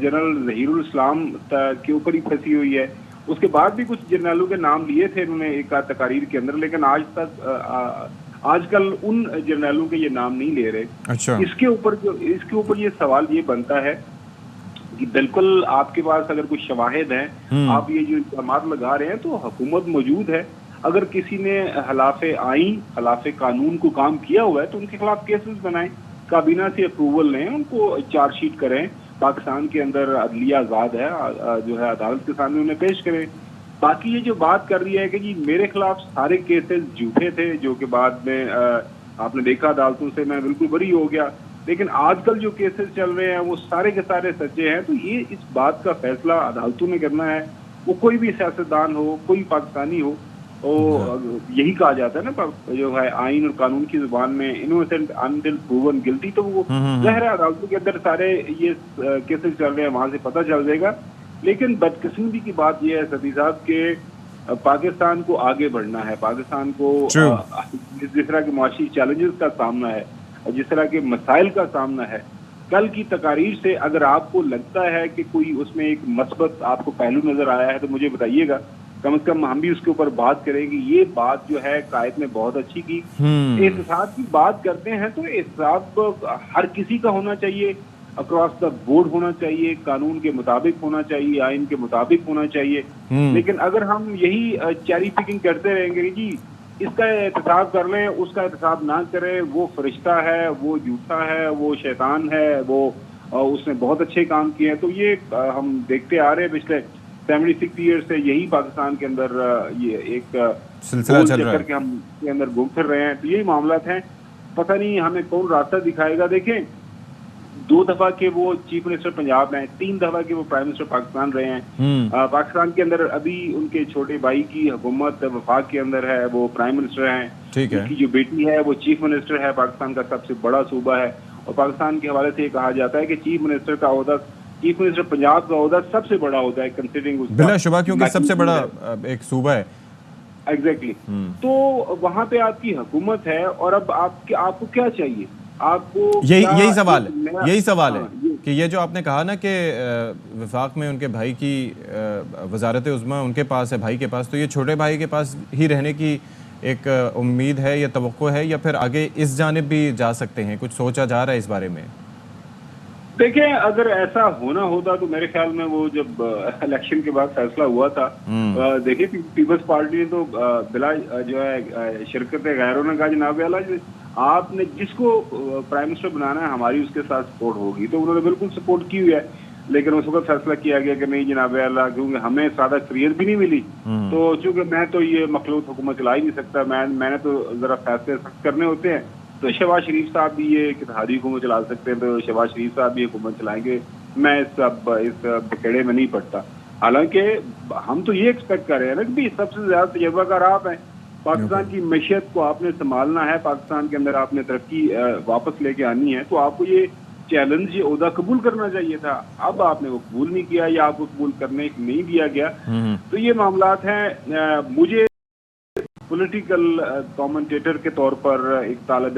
जनरल जहीरुल इस्लाम के ऊपर ही फंसी हुई है। उसके बाद भी कुछ जर्नलों के नाम लिए थे उन्होंने एक तकारीर के अंदर, लेकिन आज तक आजकल उन जर्नलों के ये नाम नहीं ले रहे। अच्छा। इसके ऊपर ये सवाल ये बनता है कि बिल्कुल आपके पास अगर कुछ शवाहिद हैं, आप ये जो इल्जाम लगा रहे हैं, तो हुकूमत मौजूद है। अगर किसी ने खिलाफे आईन, खिलाफे कानून को काम किया हुआ है तो उनके खिलाफ केसेस बनाएं, काबीना से अप्रूवल लें, उनको चार्जशीट करें। पाकिस्तान के अंदर अदलिया आज़ाद है, जो है अदालत के सामने उन्हें पेश करें। बाकी ये जो बात कर रही है कि जी मेरे खिलाफ सारे केसेस झूठे थे, जो कि बाद में आपने देखा अदालतों से मैं बिल्कुल बरी हो गया, लेकिन आजकल जो केसेस चल रहे हैं वो सारे के सारे सच्चे हैं। तो ये इस बात का फैसला अदालतों में करना है, वो कोई भी सियासतदान हो, कोई पाकिस्तानी हो। और यही कहा जाता है ना, जो है आइन और कानून की जुबान में, इनोसेंट अनटिल प्रूवन गिल्टी। तो वो ज़ाहिर है अदालतों के अंदर सारे ये केसेस चल रहे हैं, वहां से पता चल जाएगा। लेकिन बदकिस्मती की बात यह है सती साहब के पाकिस्तान को आगे बढ़ना है, पाकिस्तान को जिस तरह के मुआशी चैलेंजेस का सामना है, जिस तरह के मसाइल का सामना है, कल की तकारीर से अगर आपको लगता है कि कोई उसमें एक मस्बत आपको पहलू नजर आया है तो मुझे बताइएगा, कम से कम हम भी उसके ऊपर बात करेंगे। ये बात जो है कायद ने बहुत अच्छी की। एहसास की बात करते हैं तो एहसास हर किसी का होना चाहिए, अक्रॉस द बोर्ड होना चाहिए, कानून के मुताबिक होना चाहिए, आइन के मुताबिक होना चाहिए। लेकिन अगर हम यही चेरी पिकिंग करते रहेंगे कि जी इसका एहतसाब कर लें, उसका एहतसाब ना करें, वो फरिश्ता है, वो झूठा है, वो शैतान है, वो उसने बहुत अच्छे काम किए हैं, तो ये हम देखते आ रहे हैं पिछले 76 ईयर से यही पाकिस्तान के अंदर ये एक सिलसिला चल रहा है कि हम के अंदर घूम फिर रहे हैं। तो यही मामलात हैं, पता नहीं हमें कौन रास्ता दिखाएगा। देखें, 2 दफा के वो चीफ मिनिस्टर पंजाब हैं, 3 दफा के वो प्राइम मिनिस्टर पाकिस्तान रहे हैं। पाकिस्तान के अंदर अभी उनके छोटे भाई की हुकूमत वफाक के अंदर है, वो प्राइम मिनिस्टर हैं। ठीक है। उनकी जो बेटी है वो चीफ मिनिस्टर है, पाकिस्तान का सबसे बड़ा सूबा है। और पाकिस्तान के हवाले से ये कहा जाता है कि चीफ मिनिस्टर का ओहदा, चीफ मिनिस्टर पंजाब का ओहदा सबसे बड़ा होता है कंसिडरिंग उसका बिलाशुबा, क्योंकि सबसे बड़ा एक सूबा है। एग्जैक्टली। तो वहां पे आपकी हुकूमत है और अब आपको क्या चाहिए? आपको यही सवाल है कि ये जो आपने कहा ना कि वफाक में उनके भाई की वजारत उज़्मा उनके पास है, भाई के पास, तो ये छोटे भाई के पास ही रहने की एक उम्मीद है या तवक्को है, या फिर आगे इस जानिब भी जा सकते हैं? कुछ सोचा जा रहा है इस बारे में? देखिए, अगर ऐसा होना होता तो मेरे ख्याल में वो जब इलेक्शन के बाद फैसला हुआ था, देखिए पीपल्स पार्टी ने तो बिला जो है शिरकत गैरों ने कहा जनाब वाला आपने जिसको प्राइम मिनिस्टर बनाना है हमारी उसके साथ सपोर्ट होगी, तो उन्होंने बिल्कुल सपोर्ट की हुई है। लेकिन उस वक्त फैसला किया गया कि नहीं जनाब वाला, क्योंकि हमें सादा क्रियत भी नहीं मिली, तो चूंकि मैं तो ये मखलूत हुकूमत चला ही नहीं सकता, मैंने तो जरा फैसले सख्त करने होते हैं, तो शहबाज शरीफ साहब भी ये इत्तेहादी हुकूमत चला सकते हैं, तो शहबाज शरीफ साहब भी हुकूमत चलाएंगे। मैं इस बकेड़े में नहीं पड़ता। हालांकि हम तो ये एक्सपेक्ट कर रहे हैं ना कि सबसे ज्यादा तजर्बाकार आप हैं, पाकिस्तान की मैशियत को आपने संभालना है, पाकिस्तान के अंदर आपने तरक्की वापस लेके आनी है, तो आपको ये चैलेंज, ये ओहदा कबूल करना चाहिए था। अब आपने वो कबूल नहीं किया या आपको कबूल करने नहीं दिया गया। तो ये मामलात हैं। मुझे पॉलिटिकल कमेंटेटर के तौर पर एक तालिब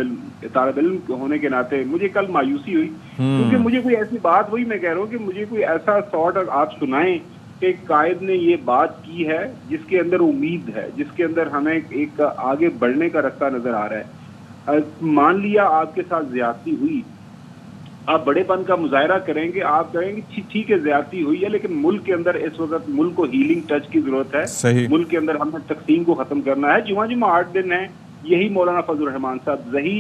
इल्म होने के नाते मुझे कल मायूसी हुई, क्योंकि मुझे कोई ऐसी बात, वही मैं कह रहा हूँ कि मुझे कोई ऐसा सॉर्ट आप सुनाएं कि कायद ने ये बात की है जिसके अंदर उम्मीद है, जिसके अंदर हमें एक आगे बढ़ने का रास्ता नजर आ रहा है। मान लिया आपके साथ ज्यादती हुई, आप बड़ेपन का मुजाहरा करेंगे, आप कहेंगे ठीक है ज्यादती हुई है, लेकिन मुल्क के अंदर इस वक्त मुल्क को हीलिंग टच की जरूरत है। सही। मुल्क के अंदर हमने तकसीम को खत्म करना है। जुमा जुमा 8 दिन है, यही मौलाना फजल रहमान साहब, यही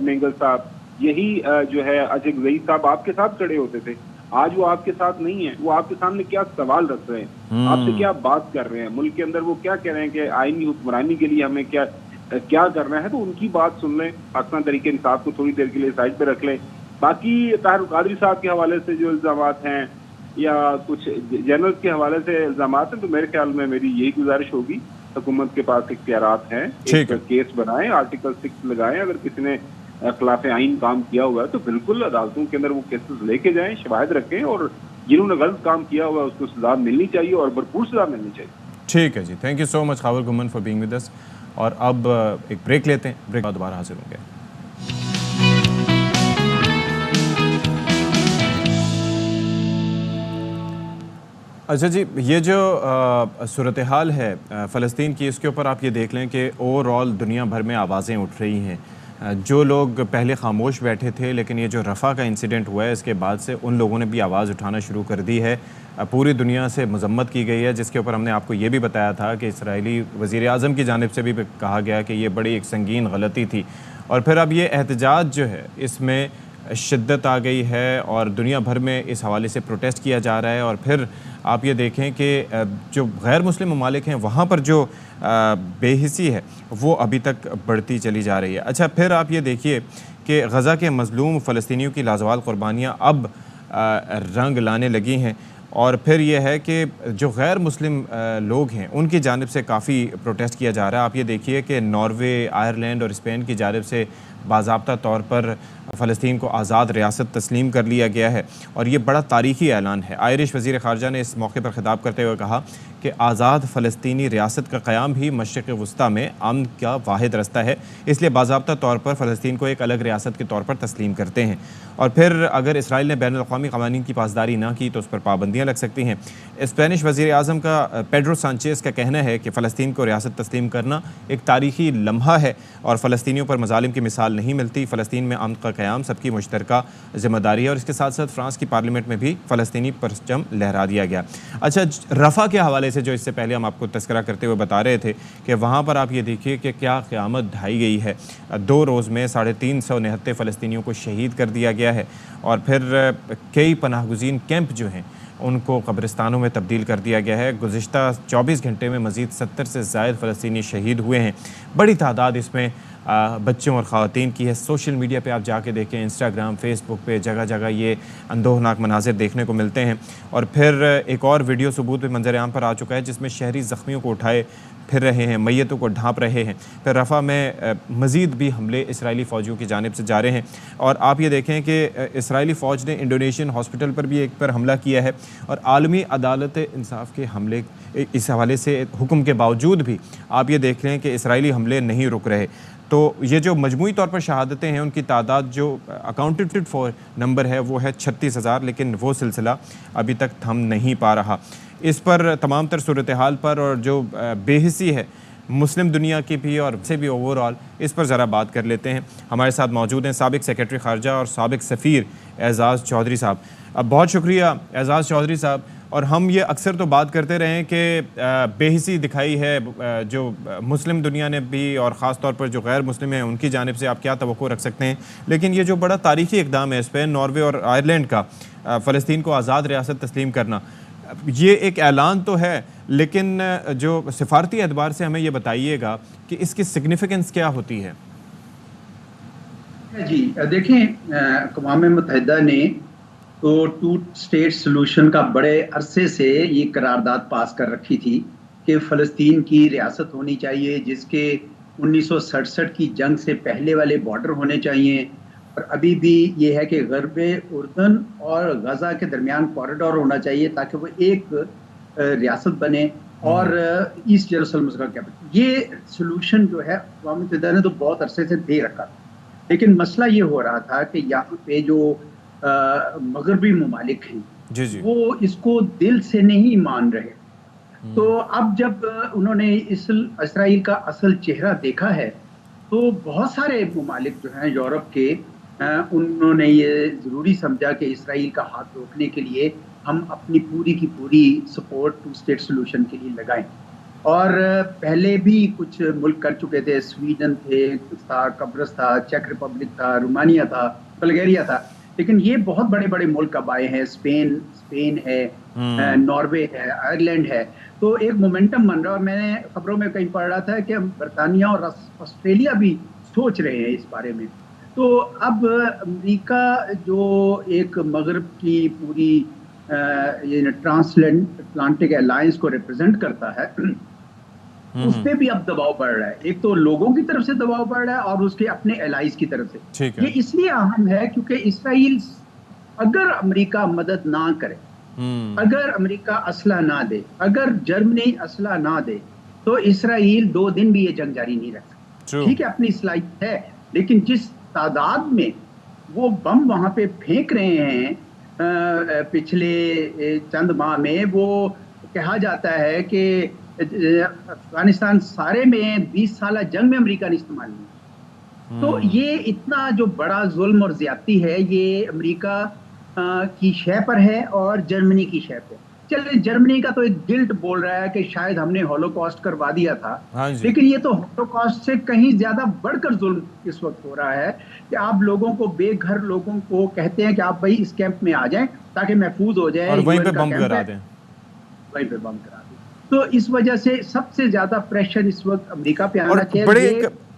मेंगल साहब, यही जो है अजग जई साहब आपके साथ खड़े होते थे। आज वो आपके साथ नहीं है। वो आपके सामने क्या सवाल रख रहे हैं, आपसे क्या बात कर रहे हैं, मुल्क के अंदर वो क्या कह रहे हैं कि आईनी हुक्मरानी के लिए हमें क्या करना है, तो उनकी बात सुन लें। पाकिस्तान तरीके इंसाफ को थोड़ी देर के लिए साइड पे रख लें। बाकी ताहिर कादरी साहब के हवाले से जो इल्जामात हैं या कुछ जनरल के हवाले से इल्जामात हैं, तो मेरे ख्याल में मेरी यही गुजारिश होगी, हुकूमत के पास इख्तियारात हैं, एक केस बनाएं, आर्टिकल 6 लगाएं। अगर किसी ने खिलाफ आइन काम किया हुआ है तो बिल्कुल अदालतों के अंदर वो केसेस लेके जाएं, शवाहिद रखें, और जिन्होंने गलत काम किया हुआ है उसको सजा मिलनी चाहिए और भरपूर सजा मिलनी चाहिए। ठीक है जी, thank you so much Khawar Guman for being with us. और अब एक ब्रेक लेते हैं, ब्रेक बाद दोबारा हाजिर होंगे। अच्छा जी, ये जो सूरत हाल है फ़लस्तीन की, इसके ऊपर आप ये देख लें कि ओवरऑल दुनिया भर में आवाज़ें उठ रही हैं। जो लोग पहले खामोश बैठे थे, लेकिन ये जो रफ़ा का इंसिडेंट हुआ है इसके बाद से उन लोगों ने भी आवाज़ उठाना शुरू कर दी है। पूरी दुनिया से मजम्मत की गई है, जिसके ऊपर हमने आपको ये भी बताया था कि इसराइली वज़ीर आज़म की जानिब से भी कहा गया कि ये बड़ी एक संगीन गलती थी। और फिर अब ये एहतजाज जो है इसमें शिद्दत आ गई है और दुनिया भर में इस हवाले से प्रोटेस्ट किया जा रहा है। और फिर आप ये देखें कि जो गैर मुस्लिम ममालिक हैं वहाँ पर जो बेहिसी है वो अभी तक बढ़ती चली जा रही है। अच्छा, फिर आप ये देखिए कि गज़ा के मज़लूम फ़लस्तीनियों की लाजवाल क़ुरबानियाँ अब रंग लाने लगी हैं। और फिर ये है कि जो गैर मुस्लिम लोग हैं उनकी जानिब से काफ़ी प्रोटेस्ट किया जा रहा है। आप ये देखिए कि नॉर्वे, आयरलैंड और स्पेन की जानिब से बाज़ाब्ता तौर पर फ़लस्तीन को आज़ाद रियासत तस्लीम कर लिया गया है और ये बड़ा तारीख़ी ऐलान है। आयरिश वज़ीर ख़ारजा ने इस मौके पर ख़िताब करते हुए कहा कि आज़ाद फ़लस्तीनी रियासत का क़याम भी मशरिक़ वस्ता में अमन का वाहिद रास्ता है, इसलिए बाज़ाब्ता तौर पर फ़लस्तीन को एक अलग रियासत के तौर पर तस्लीम करते हैं। और फिर अगर इसराइल ने बैनुल अक़वामी क़वानीन की पासदारी ना की तो उस पर पाबंदियाँ लग सकती हैं। स्पेनिश वज़ीर आज़म का पेड्रो सांचेज़ का कहना है कि फ़लस्तीन को रियासत तस्लीम करना एक तारीख़ी लम्हा है और फ़लस्तीनियों पर मज़ालिम की मिसाल नहीं मिलती। फ़लस्तीन में अमन का क़याम सबकी मुश्तरका ज़िम्मेदारी है। और इसके साथ साथ फ्रांस की पार्लियामेंट में भी फ़लस्तीनी परचम लहरा दिया गया। अच्छा, रफ़ा के हवाले से जो इससे पहले हम आपको तस्करा करते हुए बता रहे थे कि वहाँ पर आप ये देखिए कि क्या क़यामत ढाई गई है। 2 रोज़ में 350 फ़लस्तीनियों को शहीद कर दिया गया है और फिर कई पनाहगुज़ीन कैंप जो हैं उनको कब्रिस्तानों में तब्दील कर दिया गया है। गुज़िश्ता 24 घंटे में मज़ीद 70 से ज़ायद फ़लस्तीनी शहीद हुए हैं। बड़ी तादाद इसमें बच्चों और ख़वातीन की है। सोशल मीडिया पे आप जाके देखें, इंस्टाग्राम, फेसबुक पे जगह जगह ये अंदोहनाक मनाज़िर देखने को मिलते हैं। और फिर एक और वीडियो सबूत पे मंजर आम पर आ चुका है जिसमें शहरी ज़ख्मियों को उठाए फिर रहे हैं, मैयतों को ढांप रहे हैं। फिर रफ़ा में मज़ीद भी हमले इसराइली फ़ौजियों की जानिब से जा रहे हैं। और आप ये देखें कि इसराइली फ़ौज ने इंडोनेशियन हॉस्पिटल पर भी एक पर हमला किया है और आलमी अदालत इंसाफ के हमले इस हवाले से हुक्म के बावजूद भी आप ये देख लें कि इसराइली हमले नहीं रुक रहे। तो ये जो मजमूई तौर पर शहादतें हैं उनकी तादाद जो अकाउंटेड फॉर नंबर है वो है 36,000, लेकिन वो सिलसिला अभी तक थम नहीं पा रहा। इस पर तमाम तर सूरत हाल पर और जो बेहिसी है मुस्लिम दुनिया की भी और से भी ओवरऑल, इस पर ज़रा बात कर लेते हैं। हमारे साथ मौजूद हैं साबिक सेक्रेटरी ख़ारजा और साबिक सफ़ीर एजाज़ चौधरी साहब। अब बहुत शुक्रिया एजाज़ चौधरी साहब। और हम ये अक्सर तो बात करते रहे हैं कि बेहिसी दिखाई है जो मुस्लिम दुनिया ने भी और ख़ास तौर पर जो गैर मुस्लिम हैं उनकी जानिब से आप क्या तवक्को रख सकते हैं। लेकिन ये जो बड़ा तारीख़ी इक़दाम है स्पेन, नॉर्वे और आयरलैंड का फ़लस्तीन को आज़ाद रियासत तस्लीम करना, ये एक ऐलान तो है, लेकिन जो सिफारती एतबार से हमें ये बताइएगा कि इसकी सिग्निफिकेंस क्या होती है। जी देखें, अक़वाम मुत्तहिदा ने तो 2 स्टेट सोल्यूशन का बड़े अरसे से ये करारदाद पास कर रखी थी कि फ़लस्तीन की रियासत होनी चाहिए, जिसके 1967 की जंग से पहले वाले बॉर्डर होने चाहिए। और अभी भी ये है कि ग़र्बे उर्दन और गज़ा के दरमियान कॉरिडोर होना चाहिए ताकि वो एक रियासत बने और ईस्ट जेरूसलम उसका कैपिटल। ये सोल्यूशन जो है अक़वाम मुत्तहिदा ने तो बहुत अरसे से दे रखा था, लेकिन मसला ये हो रहा था कि यहाँ पे जो मगरबी ममालिक हैं वो इसको दिल से नहीं मान रहे। तो अब जब उन्होंने इसराइल का असल चेहरा देखा है तो बहुत सारे ममालिक जो हैं यूरोप के, उन्होंने ये ज़रूरी समझा कि इसराइल का हाथ रोकने के लिए हम अपनी पूरी की पूरी सपोर्ट टू स्टेट सोल्यूशन के लिए लगाएं। और पहले भी कुछ मुल्क कर चुके थे, स्वीडन था, कब्रस था, चेक रिपब्लिक था, रोमानिया था, बल्गेरिया था, लेकिन ये बहुत बड़े बड़े मुल्क अब आए हैं। स्पेन है, नॉर्वे है, आयरलैंड है। तो एक मोमेंटम बन रहा है। और मैंने खबरों में कहीं पढ़ रहा था कि बरतानिया और ऑस्ट्रेलिया भी सोच रहे हैं इस बारे में। तो अब अमेरिका जो एक मगरब की पूरी ये ट्रांसएटलांटिक अलायंस को रिप्रेजेंट करता है, उस पे भी अब दबाव बढ़ रहा है। एक तो लोगों की तरफ से दबाव बढ़ रहा है और उसके अपने एलाइज की तरफ से। ये इसलिए अहम है क्योंकि इसराइल, अगर अमेरिका मदद ना करे, अगर अमेरिका असला ना दे, अगर जर्मनी असला ना दे, तो इसराइल 2 दिन भी ये जंग जारी नहीं रख सकता। ठीक है, अपनी सलाहियत है, लेकिन जिस तादाद में वो बम वहां पे फेंक रहे हैं पिछले चंद माह में, वो कहा जाता है कि अफगानिस्तान सारे में 20 साल जंग में अमेरिका ने इस्तेमाल किया। तो ये इतना जो बड़ा जुल्म और ज्यादती है, ये अमेरिका की शय पर है और जर्मनी की शय पर। चलिए, जर्मनी का तो एक गिल्ट बोल रहा है कि शायद हमने हॉलोकॉस्ट करवा दिया था, लेकिन ये तो हॉलोकॉस्ट से कहीं ज्यादा बढ़कर जुल्म इस वक्त हो रहा है कि आप लोगों को, बेघर लोगों को कहते हैं कि आप भाई इस कैंप में आ जाएं ताकि महफूज हो जाए, और वहीं पे बम करा दें, वहीं पे बम करा दें। तो इस वजह से सबसे ज्यादा प्रेशर इस वक्त अमेरिका पे आना चाहिए। बड़े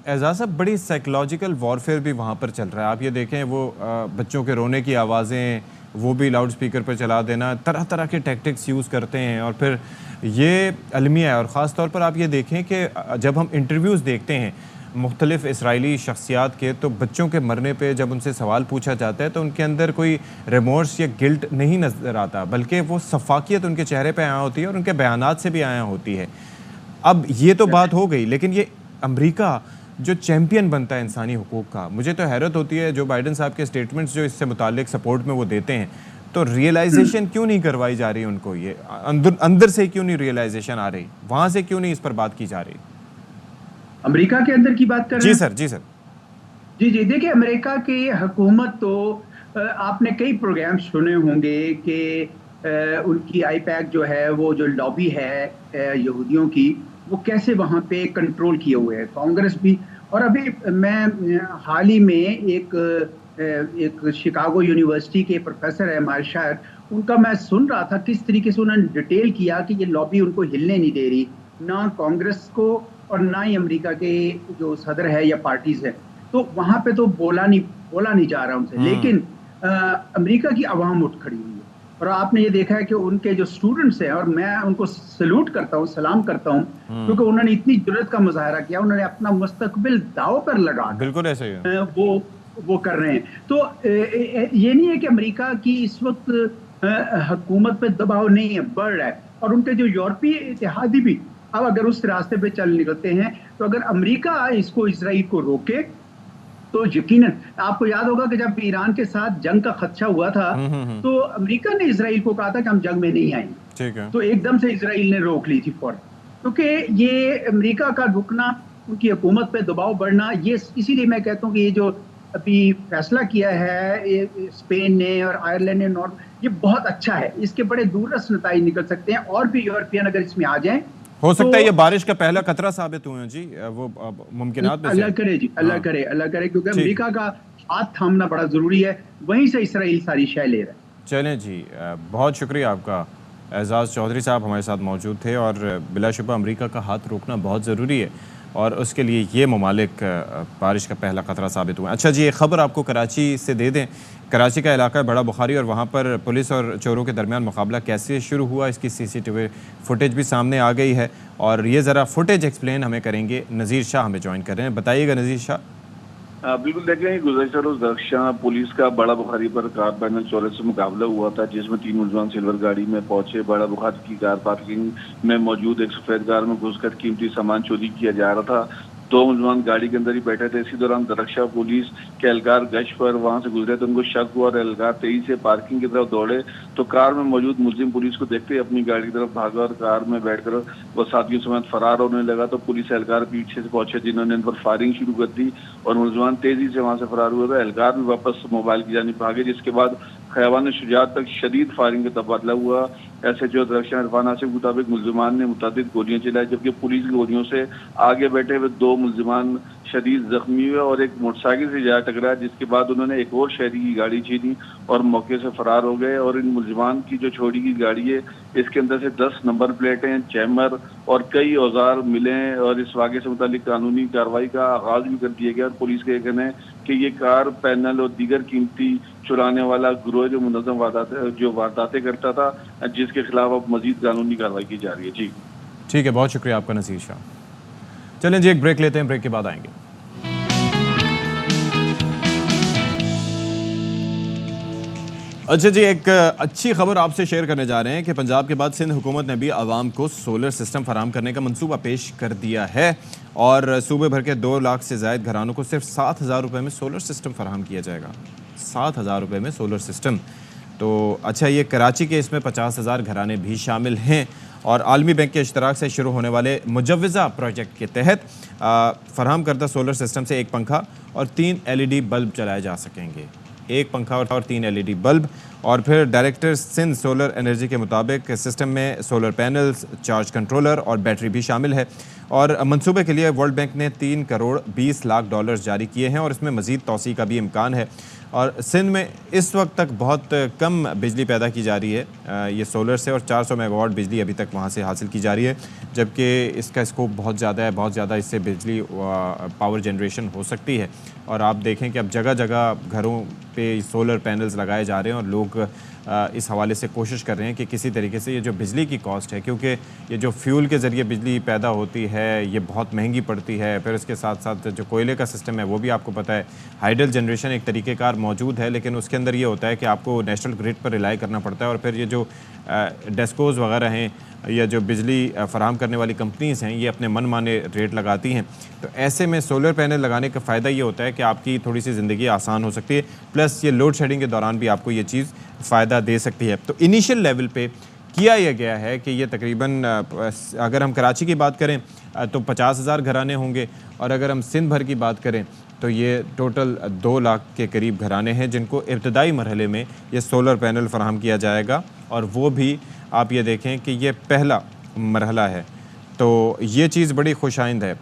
एजाज साहब, बड़ी साइकोलॉजिकल वॉरफेयर भी वहाँ पर चल रहा है। आप ये देखें, वो बच्चों के रोने की आवाज़ें वो भी लाउड स्पीकर पर चला देना, तरह तरह के टैक्टिक्स यूज़ करते हैं। और फिर ये अलमिया है। और ख़ास तौर पर आप ये देखें कि जब हम इंटरव्यूज़ देखते हैं मुख्तलिफ़ इसराइली शख्सियात के, तो बच्चों के मरने पे जब उनसे सवाल पूछा जाता है तो उनके अंदर कोई रिमोर्स या गिल्ट नहीं नज़र आता, बल्कि वो सफाकियत उनके चेहरे पे आया होती है और उनके बयानात से भी आया होती है। अब ये तो बात हो गई, लेकिन ये अमेरिका जो चैम्पियन बनता है इंसानी हुकूक का, मुझे तो हैरत होती है जो बाइडन साहब के स्टेटमेंट्स जो इससे मुतालिक सपोर्ट में वो देते हैं, तो रियलाइजेशन क्यों नहीं करवाई जा रही उनको? ये अंदर से क्यों नहीं रियलाइजेशन आ रही? वहाँ से क्यों नहीं इस पर बात की जा रही? अमेरिका के अंदर की बात कर रहे हैं? जी सर, जी सर। जी, देखिए, अमेरिका की हुकूमत तो आपने कई प्रोग्राम सुने होंगे कि उनकी आईपैक जो है, वो जो लॉबी है यहूदियों की, वो कैसे वहाँ पे कंट्रोल किए हुए है कांग्रेस भी। और अभी मैं हाल ही में एक शिकागो यूनिवर्सिटी के प्रोफेसर है मार्शायर, उनका मैं सुन रहा था किस तरीके से उन्होंने डिटेल किया कि ये लॉबी उनको हिलने नहीं दे रही, ना कांग्रेस को और ना ही अमेरिका के जो सदर है या पार्टीज है। तो वहाँ पे तो बोला नहीं जा रहा उनसे, लेकिन अमेरिका की आवाम उठ खड़ी हुई है। और आपने ये देखा है कि उनके जो स्टूडेंट्स हैं, और मैं उनको सैल्यूट करता हूँ, सलाम करता हूँ, क्योंकि उन्होंने इतनी जुर्रत का मुजाहरा किया, उन्होंने अपना मुस्तकबिल दाव पर लगा, बिल्कुल ऐसे ही है। वो कर रहे हैं। तो ये नहीं है कि अमेरिका की इस वक्त हुकूमत पे दबाव नहीं है, बढ़ रहा है। और उनके जो यूरोपीय इत्तेहादी भी अब अगर उस रास्ते पे चल निकलते हैं, तो अगर अमेरिका इसको, इसराइल को रोके, तो यकीनन आपको याद होगा कि जब ईरान के साथ जंग का खदशा हुआ था, तो अमेरिका ने इसराइल को कहा था कि हम जंग में नहीं आएंगे। ठीक है। तो एकदम से इसराइल ने रोक ली थी फौरन, क्योंकि ये अमेरिका का रुकना, उनकी हुकूमत पे दबाव बढ़ना, ये इसीलिए मैं कहता हूँ कि ये जो अभी फैसला किया है स्पेन ने और आयरलैंड ने, ये बहुत अच्छा है। इसके बड़े दूरदर्श नतीजे निकल सकते हैं, और भी यूरोपियन अगर इसमें आ जाएं, हो सकता है ये बारिश का पहला खतरा साबित हुए जी, वो मुमकिनात में से। अल्लाह करे जी, अल्लाह करे, क्योंकि अमेरिका का हाथ थामना बड़ा जरूरी है, वहीं से इसराइल सारी शय ले रहा है। चलें जी, बहुत शुक्रिया आपका। एजाज चौधरी साहब हमारे साथ मौजूद थे। और बिलाशुबा अमेरिका का हाथ रोकना बहुत ज़रूरी है, और उसके लिए ये ममालिक बारिश का पहला खतरा साबित हुआ। अच्छा जी, एक ख़बर आपको कराची से दे दें। कराची का इलाका है बड़ा बुखारी, और वहाँ पर पुलिस और चोरों के दरमियान मुकाबला कैसे शुरू हुआ, इसकी CCTV फुटेज भी सामने आ गई है। और ये ज़रा फुटेज एक्सप्लेन हमें करेंगे, नज़ीर शाह हमें ज्वाइन कर रहे हैं। बताइएगा नज़ीर शाह। बिल्कुल, देखें, गुज़श्ता रोज़ दरख्शां पुलिस का बड़ा बुखारी पर कार पैनल चोरों से मुकाबला हुआ था, जिसमें 3 मुलजमान सिल्वर गाड़ी में पहुंचे। बड़ा बुखारी की कार पार्किंग में मौजूद एक सफ़ेद कार में घुसकर कीमती सामान चोरी किया जा रहा था। 2 मुलजमान गाड़ी के अंदर ही बैठे थे। इसी दौरान दरक्षा पुलिस के एहलकार गश्त पर वहां से गुजरे तो उनको शक हुआ और एहलकार तेजी से पार्किंग की तरफ दौड़े तो कार में मौजूद मुलजिम पुलिस को देखते ही अपनी गाड़ी की तरफ भागा और कार में बैठकर वो साथियों समेत फरार होने लगा। तो पुलिस एहलकार पीछे से पहुंचे जिन्होंने इन पर फायरिंग शुरू कर दी और मुलजमान तेजी से वहां से फरार हुए। तो एहलकार भी वापस मोबाइल की जानिब भागे, जिसके बाद खयाबान शुजात तक शदीद फायरिंग का तबादला हुआ। SHO दरक्षा इरफान आसिफ के मुताबिक मुलजमान ने मुतअद्दिद गोलियां चलाई, जबकि पुलिस की गोलियों से आगे बैठे हुए 2 मुलजमान शदीद जख्मी हुए और एक मोटरसाइकिल से जा टकराया, जिसके बाद उन्होंने एक और शहरी की गाड़ी छीनी और मौके से फरार हो गए। और इन मुलजमान की जो छोड़ी की गाड़ी है इसके अंदर से 10 नंबर प्लेटें, जैमर और कई औजार मिले हैं और इस वाक़े से मुतालिक कानूनी कार्रवाई का आगाज भी कर दिया गया। और पुलिस का कहना है कि ये कार, पैनल और दीगर कीमती चुराने वाला गिरोह जो मुनज़्ज़म वारदातें करता था, जिसके खिलाफ अब मजीद कानूनी कार्रवाई की जा रही है। जी ठीक है, बहुत शुक्रिया आपका नसीर शाह। चलें जी, एक ब्रेक लेते हैं, ब्रेक के बाद आएंगे। अच्छा जी, एक अच्छी खबर आपसे शेयर करने जा रहे हैं कि पंजाब के बाद सिंध हुकूमत ने भी आवाम को सोलर सिस्टम फराहम करने का मंसूबा पेश कर दिया है और सूबे भर के 2 लाख से ज़ायद घरानों को सिर्फ 7,000 रुपये में सोलर सिस्टम फराहम किया जाएगा। 7,000 रुपये में सोलर सिस्टम। तो अच्छा, ये कराची के इसमें 50,000 घराने भी शामिल हैं और आलमी बैंक के इश्तराक से शुरू होने वाले मुजव्वज़ा प्रोजेक्ट के तहत फराहम करदा सोलर सिस्टम से 1 पंखा और 3 LED बल्ब चलाए जा सकेंगे। 1 पंखा और 3 LED बल्ब। और फिर डायरेक्टर सिंध सोलर एनर्जी के मुताबिक सिस्टम में सोलर पैनल्स, चार्ज कंट्रोलर और बैटरी भी शामिल है। और मंसूबे के लिए वर्ल्ड बैंक ने $3 करोड़ 20 लाख जारी किए हैं और इसमें मज़ीद तौसी का भी इम्कान है। और सिंध में इस वक्त तक बहुत कम बिजली पैदा की जा रही है ये सोलर से, और 400 मेगावाट बिजली अभी तक वहाँ से हासिल की जा रही है, जबकि इसका स्कोप बहुत ज़्यादा है, बहुत ज़्यादा इससे बिजली पावर जनरेशन हो सकती है। और आप देखें कि अब जगह जगह घरों पे सोलर पैनल्स लगाए जा रहे हैं और लोग इस हवाले से कोशिश कर रहे हैं कि किसी तरीके से ये जो बिजली की कॉस्ट है, क्योंकि ये जो फ्यूल के ज़रिए बिजली पैदा होती है ये बहुत महंगी पड़ती है, फिर इसके साथ साथ जो कोयले का सिस्टम है वो भी आपको पता है, हाइडल जनरेशन एक तरीक़ेकार मौजूद है, लेकिन उसके अंदर ये होता है कि आपको नेशनल ग्रिड पर रिलाई करना पड़ता है और फिर ये जो डेस्कोज़ वगैरह हैं या जो बिजली फराहम करने वाली कंपनीज़ हैं ये अपने मन माने रेट लगाती हैं। तो ऐसे में सोलर पैनल लगाने का फ़ायदा ये होता है कि आपकी थोड़ी सी ज़िंदगी आसान हो सकती है, प्लस ये लोड शेडिंग के दौरान भी आपको ये चीज़ फ़ायदा दे सकती है। तो इनिशियल लेवल पे किया यह गया है कि ये तकरीबन अगर हम कराची की बात करें तो 50,000 घराने होंगे और अगर हम सिंध भर की बात करें तो ये टोटल 2 लाख के करीब घराने हैं जिनको इब्तदाई मरहले में ये सोलर पैनल फराहम किया जाएगा। और वो भी आप ये देखें कि ये पहला मरहला है, तो ये चीज़ बड़ी खुशाइंद है।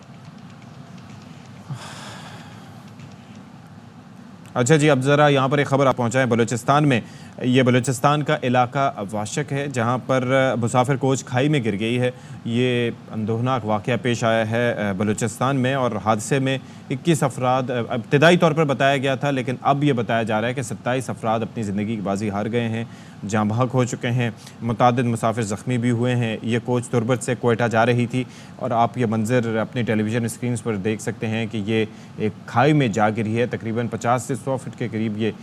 अच्छा जी, अब ज़रा यहाँ पर एक ख़बर आप पहुँचाएँ बलूचिस्तान में। ये बलूचिस्तान का इलाका वाशक है जहाँ पर मुसाफिर कोच खाई में गिर गई है। ये अंदोहनाक वाक़या पेश आया है बलूचिस्तान में और हादसे में 21 अफराद इब्तदाई तौर पर बताया गया था, लेकिन अब ये बताया जा रहा है कि 27 अफराद अपनी ज़िंदगी की बाजी हार गए हैं, जाँ बहक हो चुके हैं, मुतादिद मुसाफिर ज़ख्मी भी हुए हैं। ये कोच तुरबत से कोयटा जा रही थी और आप ये मंज़र अपनी टेलीविज़न स्क्रीन पर देख सकते हैं कि ये एक खाई में जा गिरी है। तकरीबन 50 से 100 फीट के करीब ये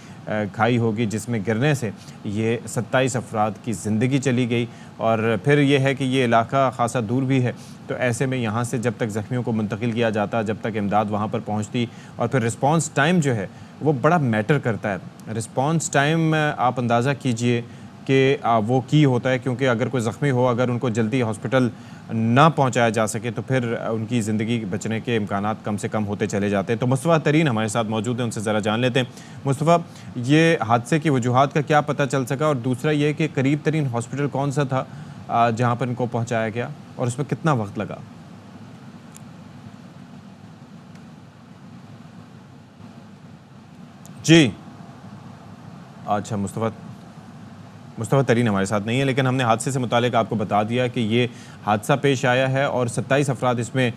खाई होगी जिसमें गिरने से ये 27 अफराद की ज़िंदगी चली गई। और फिर ये है कि ये इलाका ख़ासा दूर भी है, तो ऐसे में यहाँ से जब तक ज़ख्मियों को मुंतकिल किया जाता, जब तक इमदाद वहाँ पर पहुँचती, और फिर रिस्पॉन्स टाइम जो है वो बड़ा मैटर करता है। रिस्पॉन्स टाइम आप अंदाज़ा कीजिए कि वो की होता है, क्योंकि अगर कोई ज़ख्मी हो, अगर उनको जल्दी हॉस्पिटल ना पहुंचाया जा सके तो फिर उनकी ज़िंदगी बचने के इम्कानात कम से कम होते चले जाते हैं। तो मुस्तफ़ा तरीन हमारे साथ मौजूद हैं, उनसे ज़रा जान लेते हैं। मुस्तफ़ा, ये हादसे की वजूहात का क्या पता चल सका, और दूसरा ये कि करीब तरीन हॉस्पिटल कौन सा था जहाँ पर इनको पहुँचाया गया और उसमें कितना वक्त लगा? जी अच्छा, मुस्तफ़ा तरीन हमारे साथ नहीं है, लेकिन हमने हादसे से मुतालिक आपको बता दिया कि ये हादसा पेश आया है और 27 अफराद इसमें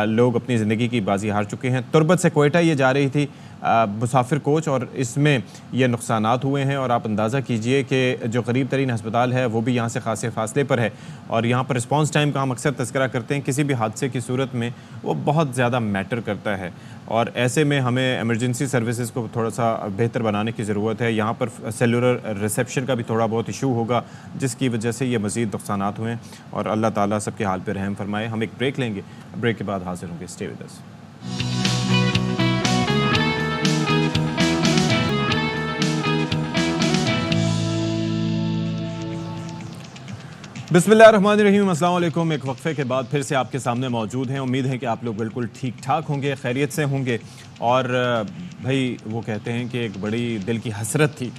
लोग अपनी ज़िंदगी की बाजी हार चुके हैं। तुरबत से कोयटा ये जा रही थी मुसाफिर कोच और इसमें ये नुकसानात हुए हैं। और आप अंदाज़ा कीजिए कि जो करीब तरीन हस्पताल है वो भी यहाँ से खासे फासले पर है और यहाँ पर रिस्पॉन्स टाइम का हम अक्सर तज़किरा करते हैं, किसी भी हादसे की सूरत में वो बहुत ज़्यादा मैटर करता है और ऐसे में हमें एमरजेंसी सर्विसेज को थोड़ा सा बेहतर बनाने की ज़रूरत है। यहाँ पर सेलुलर रिसेप्शन का भी थोड़ा बहुत इशू होगा जिसकी वजह से ये मज़ीद नुकसानात हुए और अल्लाह ताला सबके हाल पर रहम फरमाए। हम एक ब्रेक लेंगे, ब्रेक के बाद हाजिर होंगे। स्टे विद अस। बिस्मिल्लाहिर्रहमानिर्रहीम, अस्सलाम वालेकुम। एक वक्फे के बाद फिर से आपके सामने मौजूद हैं। उम्मीद है कि आप लोग बिल्कुल ठीक ठाक होंगे, खैरियत से होंगे। और भाई वो कहते हैं कि एक बड़ी दिल की हसरत थी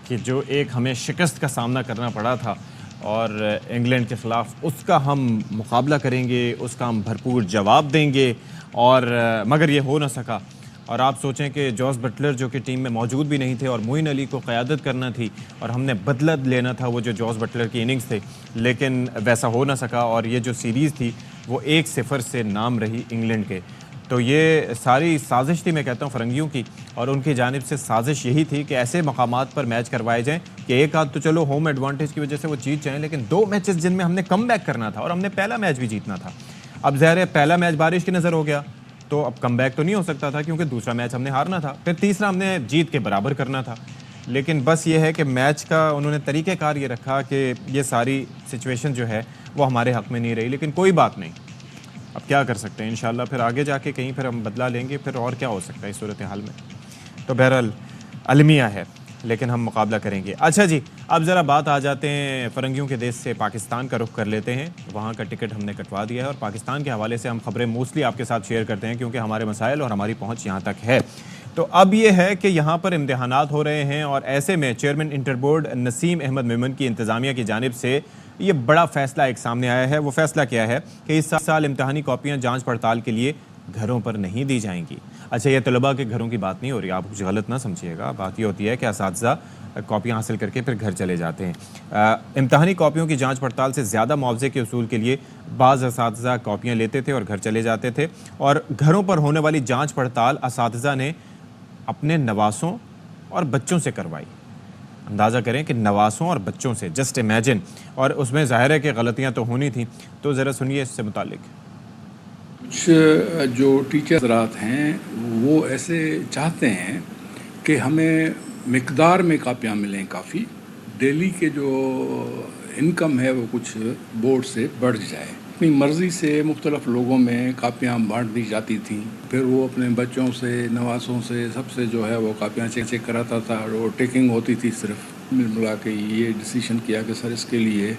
कि जो एक हमें शिकस्त का सामना करना पड़ा था और इंग्लैंड के ख़िलाफ़, उसका हम मुकाबला करेंगे, उसका हम भरपूर जवाब देंगे, और मगर ये हो ना सका। और आप सोचें कि जॉस बटलर जो कि टीम में मौजूद भी नहीं थे और मोइन अली को क़यादत करना थी और हमने बदला लेना था वो जो जॉस बटलर की इनिंग्स थे, लेकिन वैसा हो ना सका। और ये जो सीरीज़ थी वो 1-0 से नाम रही इंग्लैंड के। तो ये सारी साजिश थी, मैं कहता हूँ, फ़रंगियों की, और उनकी जानिब से साजिश यही थी कि ऐसे मकामात पर मैच करवाए जाएँ कि एक आध तो चलो होम एडवांटेज की वजह से वो जीत जाएँ, लेकिन 2 मैचेस जिनमें हमने कम बैक करना था और हमने पहला मैच भी जीतना था। अब ज़ाहिर है पहला मैच बारिश की नज़र हो गया, तो अब कम बैक तो नहीं हो सकता था, क्योंकि दूसरा मैच हमने हारना था, फिर तीसरा हमने जीत के बराबर करना था। लेकिन बस ये है कि मैच का उन्होंने तरीक़ेकार ये रखा कि ये सारी सिचुएशन जो है वो हमारे हक़ में नहीं रही, लेकिन कोई बात नहीं, अब क्या कर सकते हैं। इंशाल्लाह फिर आगे जाके कहीं फिर हम बदला लेंगे, फिर और क्या हो सकता है इस सूरत हाल में। तो बहरहाल अलमिया है, लेकिन हम मुकाबला करेंगे। अच्छा जी, अब ज़रा बात आ जाते हैं फ़रंगियों के देश से पाकिस्तान का रुख कर लेते हैं। वहाँ का टिकट हमने कटवा दिया है और पाकिस्तान के हवाले से हम ख़बरें मोस्टली आपके साथ शेयर करते हैं, क्योंकि हमारे मसाइल और हमारी पहुँच यहाँ तक है। तो अब ये है कि यहाँ पर इम्तिहानात हो रहे हैं, और ऐसे में chairman inter board Naseem Ahmed Memon की इंतज़ामिया की जानिब से ये बड़ा फ़ैसला एक सामने आया है। वो फ़ैसला क्या है कि इस साल इम्तिहानी कॉपियाँ जाँच पड़ताल के लिए घरों पर नहीं दी जाएंगी। अच्छा, ये तलबा के घरों की बात नहीं हो रही, आप कुछ गलत ना समझिएगा। बात ये होती है कि असातिज़ा कॉपियाँ हासिल करके फिर घर चले जाते हैं। इम्तिहानी कॉपियों की जांच पड़ताल से ज़्यादा मुआवजे के उसूल के लिए बाज़ असातिज़ा कॉपियाँ लेते थे और घर चले जाते थे, और घरों पर होने वाली जांच पड़ताल असातिज़ा ने अपने नवासों और बच्चों से करवाई। अंदाज़ा करें कि नवासों और बच्चों से, जस्ट इमेजिन। और उसमें ज़ाहिर है कि गलतियाँ तो होनी थी, तो ज़रा सुनिए इससे मुतालिक। कुछ जो टीचर हज़रात हैं वो ऐसे चाहते हैं कि हमें मिकदार में कापियाँ मिलें काफ़ी, डेली के जो इनकम है वो कुछ बोर्ड से बढ़ जाए। अपनी मर्ज़ी से मुख्तलिफ लोगों में कापियाँ बांट दी जाती थी, फिर वो अपने बच्चों से, नवासों से, सबसे जो है वो कापियाँ चेक कराता था, और वो टेकिंग होती थी। सिर्फ मिल मिला के ये डिसीजन किया कि सर इसके लिए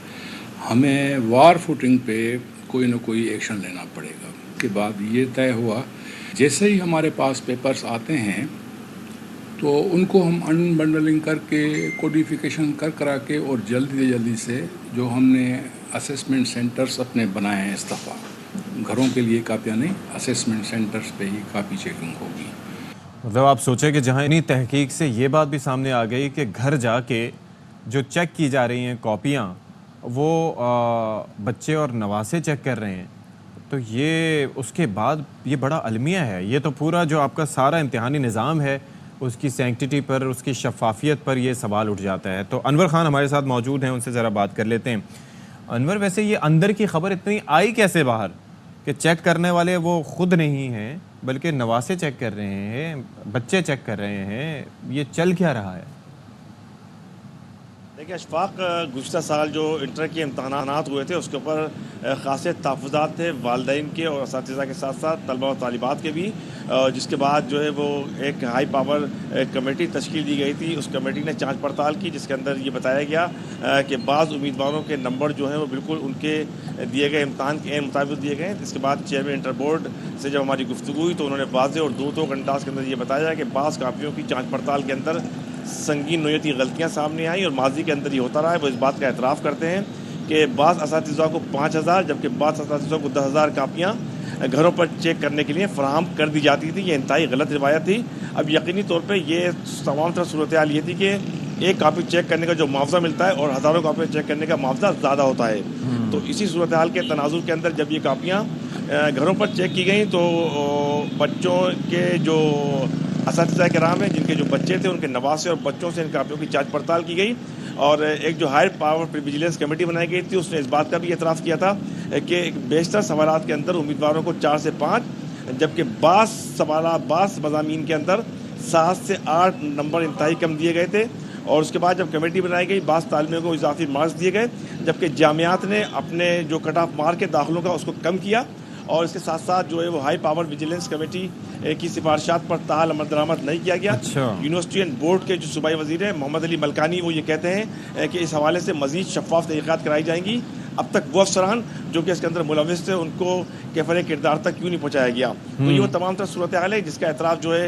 हमें वार फुटिंग पे कोई ना कोई एक्शन लेना पड़ेगा। के बाद ये तय हुआ, जैसे ही हमारे पास पेपर्स आते हैं तो उनको हम अनबंडलिंग करके, कोडिफिकेशन करा के, और जल्दी से जो हमने असेसमेंट सेंटर्स अपने बनाए हैं, इस दफ़ा घरों के लिए कापियाँ नहीं, असेसमेंट सेंटर्स पे ही कापी चेकिंग होगी। मतलब आप सोचें कि जहाँ इन्हीं तहकीक से ये बात भी सामने आ गई कि घर जाके जो चेक की जा रही हैं कॉपियाँ, वो बच्चे और नवासे चेक कर रहे हैं, तो ये उसके बाद ये बड़ा अलमिया है। ये तो पूरा जो आपका सारा इम्तिहानी निज़ाम है उसकी सैंक्टिटी पर, उसकी शफाफियत पर ये सवाल उठ जाता है। तो अनवर ख़ान हमारे साथ मौजूद हैं, उनसे ज़रा बात कर लेते हैं। अनवर, वैसे ये अंदर की खबर इतनी आई कैसे बाहर कि चेक करने वाले वो ख़ुद नहीं हैं, बल्कि नवासे चेक कर रहे हैं, बच्चे चेक कर रहे हैं, ये चल क्या रहा है? देखिए अशफाक, गुज़िश्ता साल जो इंटर के इम्तहानात हुए थे उसके ऊपर ख़ासे तहफ़्फ़ुज़ात थे वालिदैन के और असातिज़ा के साथ साथ तलबा और तालिबात के भी, जिसके बाद जो है वो एक हाई पावर कमेटी तश्कील दी गई थी। उस कमेटी ने जांच पड़ताल की, जिसके अंदर ये बताया गया कि बाज़ उम्मीदवारों के नंबर जो हैं वो बिल्कुल उनके दिए गए इम्तहान के मुताबिक दिए गए। इसके बाद चेयरमैन इंटर बोर्ड से जब हमारी गुफ्तगू हुई तो उन्होंने वाज़ेह और दो घंटास के अंदर ये बताया कि बाज़ कापियों की जाँच पड़ताल के अंदर संगीन नोयती गलतियाँ सामने आई और माजी के अंदर ये होता रहा है। वो इस बात का एतराफ़ करते हैं कि बाज़ असातिज़ा को 5000 जबकि बाज़ असातिज़ा को 10,000 कापियाँ घरों पर चेक करने के लिए फ़राहम कर दी जाती थी। ये इंतहाई गलत रिवायत थी। अब यकीनी तौर पे ये तमाम तरह सूरत हाल ये थी कि एक कापी चेक करने का जो मुआवजा मिलता है और हज़ारों कापियाँ चेक करने का मुआवजा ज़्यादा होता है। तो इसी सूरत हाल के तनाजुर के अंदर जब ये कापियाँ घरों पर चेक की गई तो बच्चों के जो असातिज़ा कराम हैं, जिनके जो बच्चे थे, उनके नवासे और बच्चों से इन कापियों की जांच पड़ताल की गई। और एक जो हायर पावर विजिलेंस कमेटी बनाई गई थी उसने इस बात का भी एतराफ़ किया था कि बेशतर सवालात के अंदर उम्मीदवारों को 4 से 5, जबकि 22 मज़ामीन के अंदर 7 से 8 नंबर इंतहाई कम दिए गए थे। और उसके बाद जब कमेटी बनाई गई, 22 तालिमों को इजाफी मार्क्स दिए गए, जबकि जामियात ने अपने जो कट ऑफ मार्क के दाखिलों का उसको कम किया। और इसके साथ साथ जो है वो हाई पावर विजिलेंस कमेटी की सिफारिशात पर ताल अमल दरामद नहीं किया गया। यूनिवर्सिटी एंड बोर्ड के जो सूबाई वज़ीर हैं मोहम्मद अली मलकानी, वो ये कहते हैं कि इस हवाले से मज़ीद शफाफ तहक़ीक़ात कराई जाएंगी। अब तक वो अफसरान जो कि इसके अंदर मुलविस थे उनको कैफरे किरदार तक क्यों नहीं पहुँचाया गया। तो ये वो तमाम तरह सूरत हाल है जिसका एतराफ़ जो है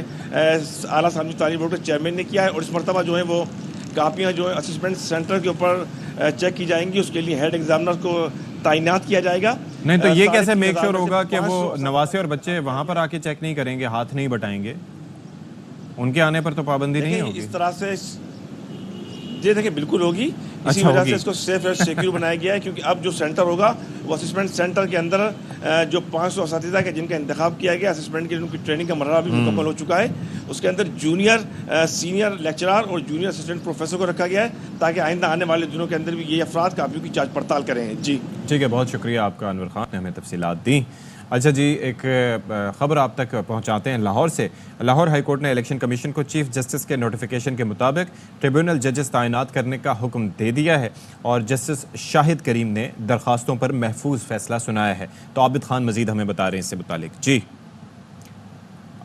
आला सामने तालीम बोर्ड के चेयरमैन ने किया है। और इस मरतबा जो है वो कापियाँ जो है असिस्टेंट सेंटर के ऊपर चेक की जाएंगी, उसके लिए हेड एग्जामिनर को तैनात किया जाएगा। नहीं तो ये कैसे मेक श्योर होगा कि वो नवासे और बच्चे वहां पर आके चेक नहीं करेंगे, हाथ नहीं बटाएंगे? उनके आने पर तो पाबंदी नहीं होगी इस तरह से। जी देखिए बिल्कुल होगी, इसी अच्छा, वजह होगी। से इसको सेफ और सिक्योर बनाया गया है क्योंकि अब जो सेंटर होगा वो असिस्टेंट सेंटर के अंदर जो 500 असातिज़ा के जिनका इंतखाब किया गया, असिस्टेंट की उनकी ट्रेनिंग का मरहला भी मुकम्मल हो चुका है, उसके अंदर जूनियर सीनियर लेक्चरर और जूनियर असिस्टेंट प्रोफेसर को रखा गया है ताकि आइंदा आने वाले दिनों के अंदर भी ये अफराद कापियों की जाँच पड़ताल करें। जी ठीक है, बहुत शुक्रिया आपका अनवर खान ने हमें तफसीलात दी। अच्छा जी, एक ख़बर आप तक पहुंचाते हैं लाहौर से। लाहौर हाई कोर्ट ने इलेक्शन कमीशन को चीफ जस्टिस के नोटिफिकेशन के मुताबिक ट्रिब्यूनल जजेस तैनात करने का हुक्म दे दिया है और जस्टिस शाहिद करीम ने दरखास्तों पर महफूज फैसला सुनाया है। तो आबिद खान मजीद हमें बता रहे हैं इससे मुतालिक। जी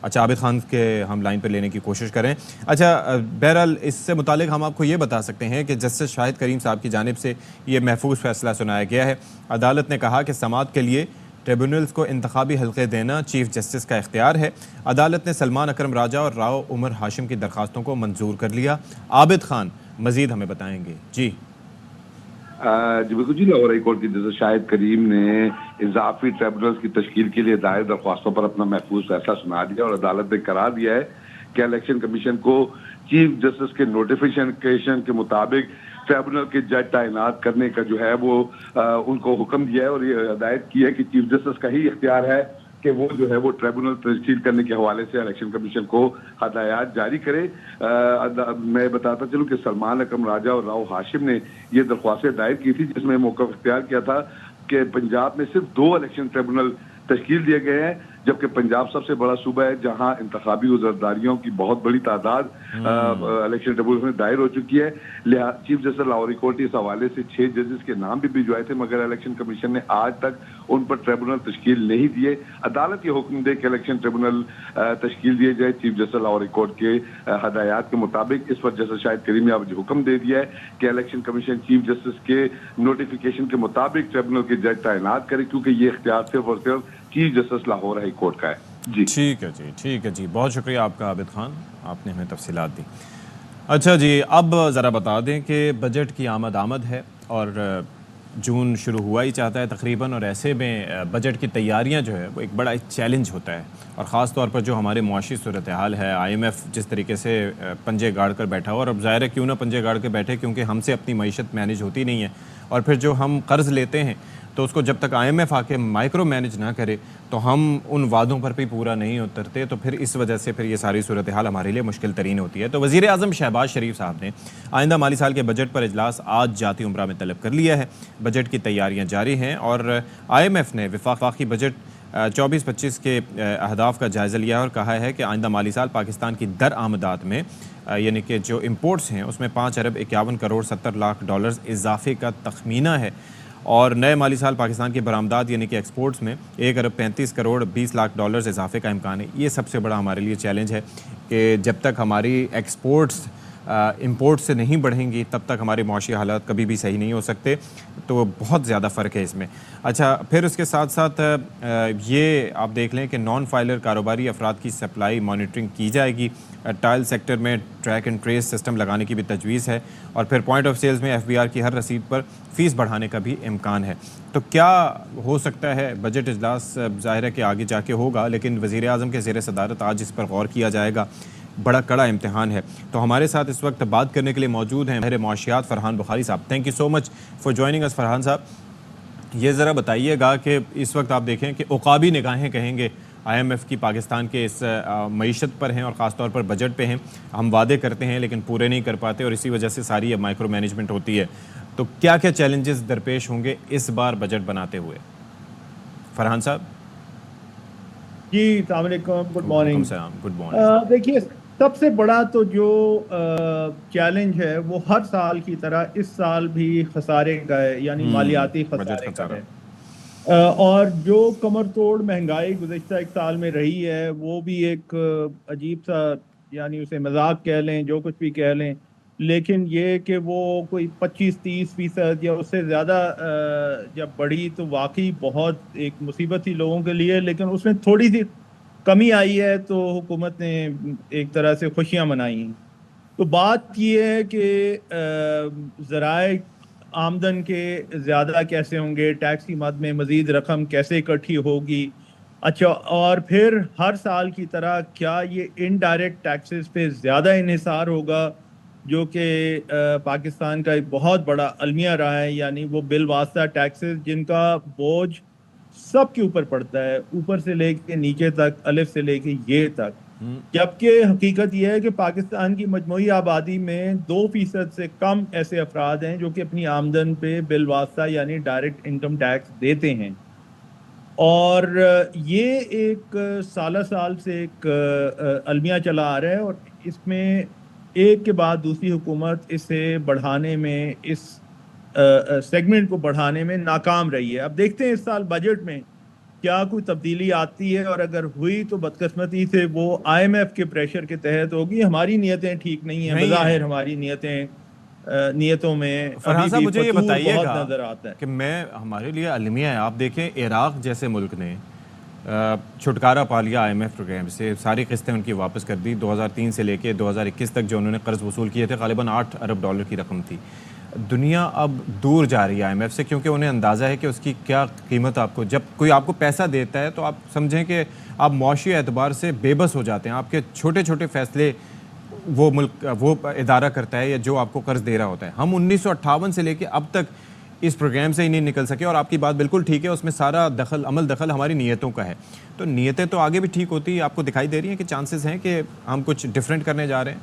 अच्छा, आबिद खान के हम लाइन पर लेने की कोशिश करें। अच्छा, बहरहाल इससे मुतालिक हम आपको ये बता सकते हैं कि जस्टिस शाहिद करीम साहब की जानिब से ये महफूज फैसला सुनाया गया है। अदालत ने कहा कि समाअत के लिए ट्रिब्यूनल्स को इंतखाबी हल्के देना चीफ जस्टिस का इख्तियार है। अदालत ने सलमान अकरम राजा और राव उमर हाशिम की दरखास्तों को मंजूर कर लिया। आबिद खान मजीद हमें बताएंगे। जी बिल्कुल जी, लाहौर हाई कोर्ट की जस्टिस शाहिद करीम ने इजाफी ट्रिब्यूनल्स की तश्कील के लिए दायर दरख्वास्तों पर अपना महफूज फैसला सुना दिया और अदालत ने करार दिया है कि इलेक्शन कमीशन को चीफ जस्टिस के नोटिफिकेशन के मुताबिक ट्रिब्यूनल के जज तैनात करने का जो है वो उनको हुक्म दिया है और ये हिदायत की है कि चीफ जस्टिस का ही इख्तियार है कि वो जो है वो ट्रिब्यूनल तश्कील करने के हवाले से इलेक्शन कमीशन को हदायत जारी करे। मैं बताता चलूं कि सलमान अकरम राजा और राव हाशिम ने ये दरख्वास्तें दायर की थी जिसमें मौक़िफ़ इख्तियार किया था कि पंजाब में सिर्फ 2 इलेक्शन ट्रिब्यूनल तश्कील दिए गए हैं, जबकि पंजाब सबसे बड़ा सूबा है जहां इंतखाबी उज़रदारियों की बहुत बड़ी तादाद इलेक्शन ट्रिब्यूनल में दायर हो चुकी है। चीफ जस्टिस लाहौरी कोर्ट इस हवाले से 6 जजेस के नाम भी भिजवाए थे मगर इलेक्शन कमीशन ने आज तक उन पर ट्रिब्यूनल तश्कील नहीं दिए। अदालत ये हुक्म दे कि इलेक्शन ट्रिब्यूनल तश्कील दिए जाए चीफ जस्टिस लाहौरी कोर्ट के हदायत के मुताबिक। इस पर जस्टिस शाहिद करीम ने अब हुक्म दे दिया है कि इलेक्शन कमीशन चीफ जस्टिस के नोटिफिकेशन के मुताबिक ट्रिब्यूनल के जज तैनात करे क्योंकि ये इख्तियार सिर्फ और सिर्फ chief justice Lahore high court का है। जी ठीक है जी, ठीक है जी, बहुत शुक्रिया आपका आबिद खान, आपने हमें तफसीलात दी। अच्छा जी, अब ज़रा बता दें कि बजट की आमद है और जून शुरू हुआ ही चाहता है तकरीबन, और ऐसे में बजट की तैयारियां जो है वो एक बड़ा चैलेंज होता है और ख़ास तौर पर जो हमारे मुआशी सूरत हाल है, IMF जिस तरीके से पंजे गाड़ कर बैठा हो, और अब ज़ाहिर है क्यों ना पंजे गाड़ के बैठे क्योंकि हमसे अपनी मईशत मैनेज होती नहीं है, और फिर जो हम कर्ज़ लेते हैं तो उसको जब तक IMF आके माइक्रो मैनेज ना करे तो हम उन वादों पर भी पूरा नहीं उतरते, तो फिर इस वजह से फिर ये सारी सूरत हाल हमारे लिए मुश्किल तरीन होती है। तो वज़ीर आज़म शहबाज शरीफ साहब ने आइंदा माली साल के बजट पर इजलास आज जाती उम्रा में तलब कर लिया है। बजट की तैयारियाँ जारी हैं और IMF ने वफाकी बजट 24-25 के अहदाफ का जायज़ा लिया और कहा है कि आइंदा माली साल पाकिस्तान की दर आमदात में यानी कि जो इम्पोर्ट्स हैं उसमें 5 अरब 51 करोड़ 70 लाख डॉलर्स इजाफे का तखमीना है और नए माली साल पाकिस्तान की बरामदात यानी कि एक्सपोर्ट्स में 1 अरब 35 करोड़ 20 लाख डॉलर्स इजाफे का इम्कान है। ये सबसे बड़ा हमारे लिए चैलेंज है कि जब तक हमारी एक्सपोर्ट्स इंपोर्ट से नहीं बढ़ेंगी तब तक हमारे मुआशी हालात कभी भी सही नहीं हो सकते, तो बहुत ज़्यादा फ़र्क है इसमें। अच्छा, फिर उसके साथ साथ ये आप देख लें कि नॉन फाइलर कारोबारी अफराद की सप्लाई मॉनिटरिंग की जाएगी। टाइल सेक्टर में ट्रैक एंड ट्रेस सिस्टम लगाने की भी तजवीज़ है और फिर पॉइंट ऑफ सेल्स में FBR की हर रसीद पर फ़ीस बढ़ाने का भी इम्कान है। तो क्या हो सकता है बजट इजलास ज़ाहिर है कि आगे जाके होगा, लेकिन वज़ीर आज़म के ज़ेर सदारत आज इस पर गौर किया जाएगा। बड़ा कड़ा इम्तिहान है। तो हमारे साथ इस वक्त बात करने के लिए मौजूद हैं मेरे मुआशियात फ़रहान बुखारी साहब। Thank you so much for joining us Farhan साहब। ये ज़रा बताइएगा कि इस वक्त आप देखें कि उकाबी निगाहें कहेंगे IMF की पाकिस्तान के इस मईशत पर हैं और ख़ास तौर पर बजट पे हैं। हम वादे करते हैं लेकिन पूरे नहीं कर पाते और इसी वजह से सारी अब माइक्रो मैनेजमेंट होती है। तो क्या क्या चैलेंजेस दरपेश होंगे इस बार बजट बनाते हुए? फ़रहान साहब जी, अस्सलाम वालेकुम, गुड मॉर्निंग। Good morning. देखिए, सबसे बड़ा तो जो चैलेंज है वो हर साल की तरह इस साल भी खसारे का है, यानी मालियाती खसारे का है। और जो कमर तोड़ महंगाई गुज़श्ता एक साल में रही है वो भी एक अजीब सा, यानी उसे मजाक कह लें, जो कुछ भी कह लें, लेकिन ये कि वो कोई 25-30% या उससे ज़्यादा जब बढ़ी तो वाकई बहुत एक मुसीबत थी लोगों के लिए, लेकिन उसमें थोड़ी सी कमी आई है तो हुकूमत ने एक तरह से खुशियां मनाई। तो बात ये है कि ज़राए आमदन के ज़्यादा कैसे होंगे, टैक्स की मद में मज़ीद रकम कैसे इकट्ठी होगी। अच्छा, और फिर हर साल की तरह क्या ये इनडायरेक्ट टैक्सेस पे ज़्यादा इन्हिसार होगा, जो कि पाकिस्तान का एक बहुत बड़ा अलमिया रहा है, यानी वो बिलवास्ता टैक्सेस जिनका बोझ सबके ऊपर पड़ता है, ऊपर से लेके नीचे तक, अलिफ से लेके ये तक। जबकि हकीकत यह है कि पाकिस्तान की मजमूई आबादी में 2% से कम ऐसे अफराद हैं जो कि अपनी आमदन पे बिलवास्ता यानी डायरेक्ट इनकम टैक्स देते हैं। और ये एक साल से एक अलमिया चला आ रहा है और इसमें एक के बाद दूसरी हुकूमत इसे बढ़ाने में, इस सेगमेंट को बढ़ाने में नाकाम रही है। अब देखते हैं इस साल बजट में क्या कोई तब्दीली आती है, और अगर हुई तो बदकिस्मती से वो IMF के प्रेशर के तहत होगी। हमारी नियतें ठीक नहीं है, बज़ाहिर हमारी नियतों में फरहान साहब मुझे ये बताइएगा नजर आता है कि मैं हमारे लिए अलमिया है। आप देखें इराक जैसे मुल्क ने छुटकारा पा लिया IMF प्रोग्राम से, सारी किस्तें उनकी वापस कर दी। 2003 से लेके 2021 तक जो उन्होंने कर्ज वसूल किए थे, ग़ालिबन $8 अरब की रकम थी। दुनिया अब दूर जा रही है IMF से, क्योंकि उन्हें अंदाज़ा है कि उसकी क्या कीमत आपको, जब कोई आपको पैसा देता है तो आप समझें कि आप मुआशी एतबार से बेबस हो जाते हैं। आपके छोटे छोटे फैसले वो इदारा करता है या जो आपको कर्ज दे रहा होता है। हम 1958 से लेके अब तक इस प्रोग्राम से ही नहीं निकल सके, और आपकी बात बिल्कुल ठीक है, उसमें सारा अमल दखल हमारी नीयतों का है। तो नीयतें तो आगे भी ठीक होती है, आपको दिखाई दे रही हैं कि चांसेस हैं कि हम कुछ डिफरेंट करने जा रहे हैं?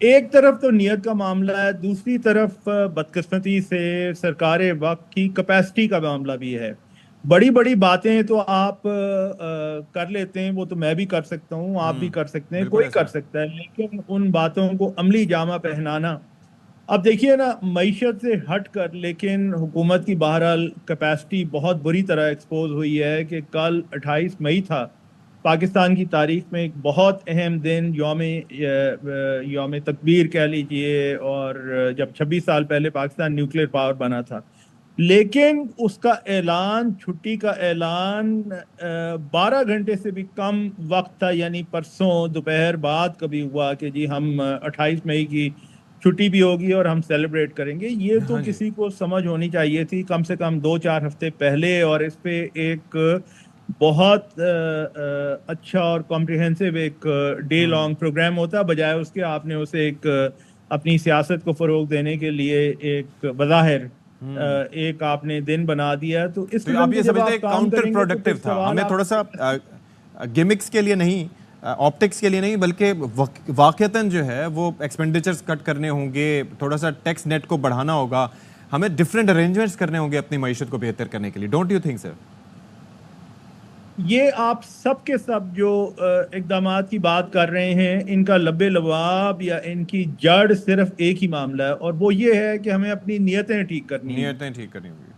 एक तरफ तो नीयत का मामला है, दूसरी तरफ बदकिस्मती से सरकार वक्त की कैपेसिटी का मामला भी है। बड़ी बड़ी बातें तो आप कर लेते हैं, वो तो मैं भी कर सकता हूँ, आप भी कर सकते हैं, कोई कर सकता है, लेकिन उन बातों को अमली जामा पहनाना। अब देखिए ना, मईशत से हट कर, लेकिन हुकूमत की बहरहाल कैपेसिटी बहुत बुरी तरह एक्सपोज हुई है कि कल 28 मई था, पाकिस्तान की तारीख में एक बहुत अहम दिन, यौम तकबीर कह लीजिए, और जब 26 साल पहले पाकिस्तान न्यूक्लियर पावर बना था। लेकिन उसका ऐलान, छुट्टी का ऐलान 12 घंटे से भी कम वक्त था, यानी परसों दोपहर बाद कभी हुआ कि जी हम 28 मई की छुट्टी भी होगी और हम सेलिब्रेट करेंगे। ये तो किसी को समझ होनी चाहिए थी कम से कम 2-4 हफ्ते पहले, और इस पे एक बहुत अच्छा और कॉम्प्रिहेंसिव एक डे लॉन्ग प्रोग्राम होता, बजाय उसके आपने उसे एक अपनी सियासत को फरोग देने के लिए एक बज़ाहिर एक आपने दिन बना दिया। तो इस आप ये समझते हैं काउंटर प्रोडक्टिव था, हमें थोड़ा सा गिमिक्स के लिए नहीं, ऑप्टिक्स के लिए नहीं, बल्कि वाकईतन जो है वो एक्सपेंडिचर्स कट करने होंगे, थोड़ा सा टैक्स नेट को बढ़ाना होगा, हमें डिफरेंट अरेंजमेंट्स करने होंगे अपनी मईशत को बेहतर करने के लिए। Don't you think sir? ये आप सब के सब जो इक़दामात की बात कर रहे हैं, इनका लब्बे लबाब या इनकी जड़ सिर्फ एक ही मामला है, और वो ये है कि हमें अपनी नियतें ठीक करनी होंगी।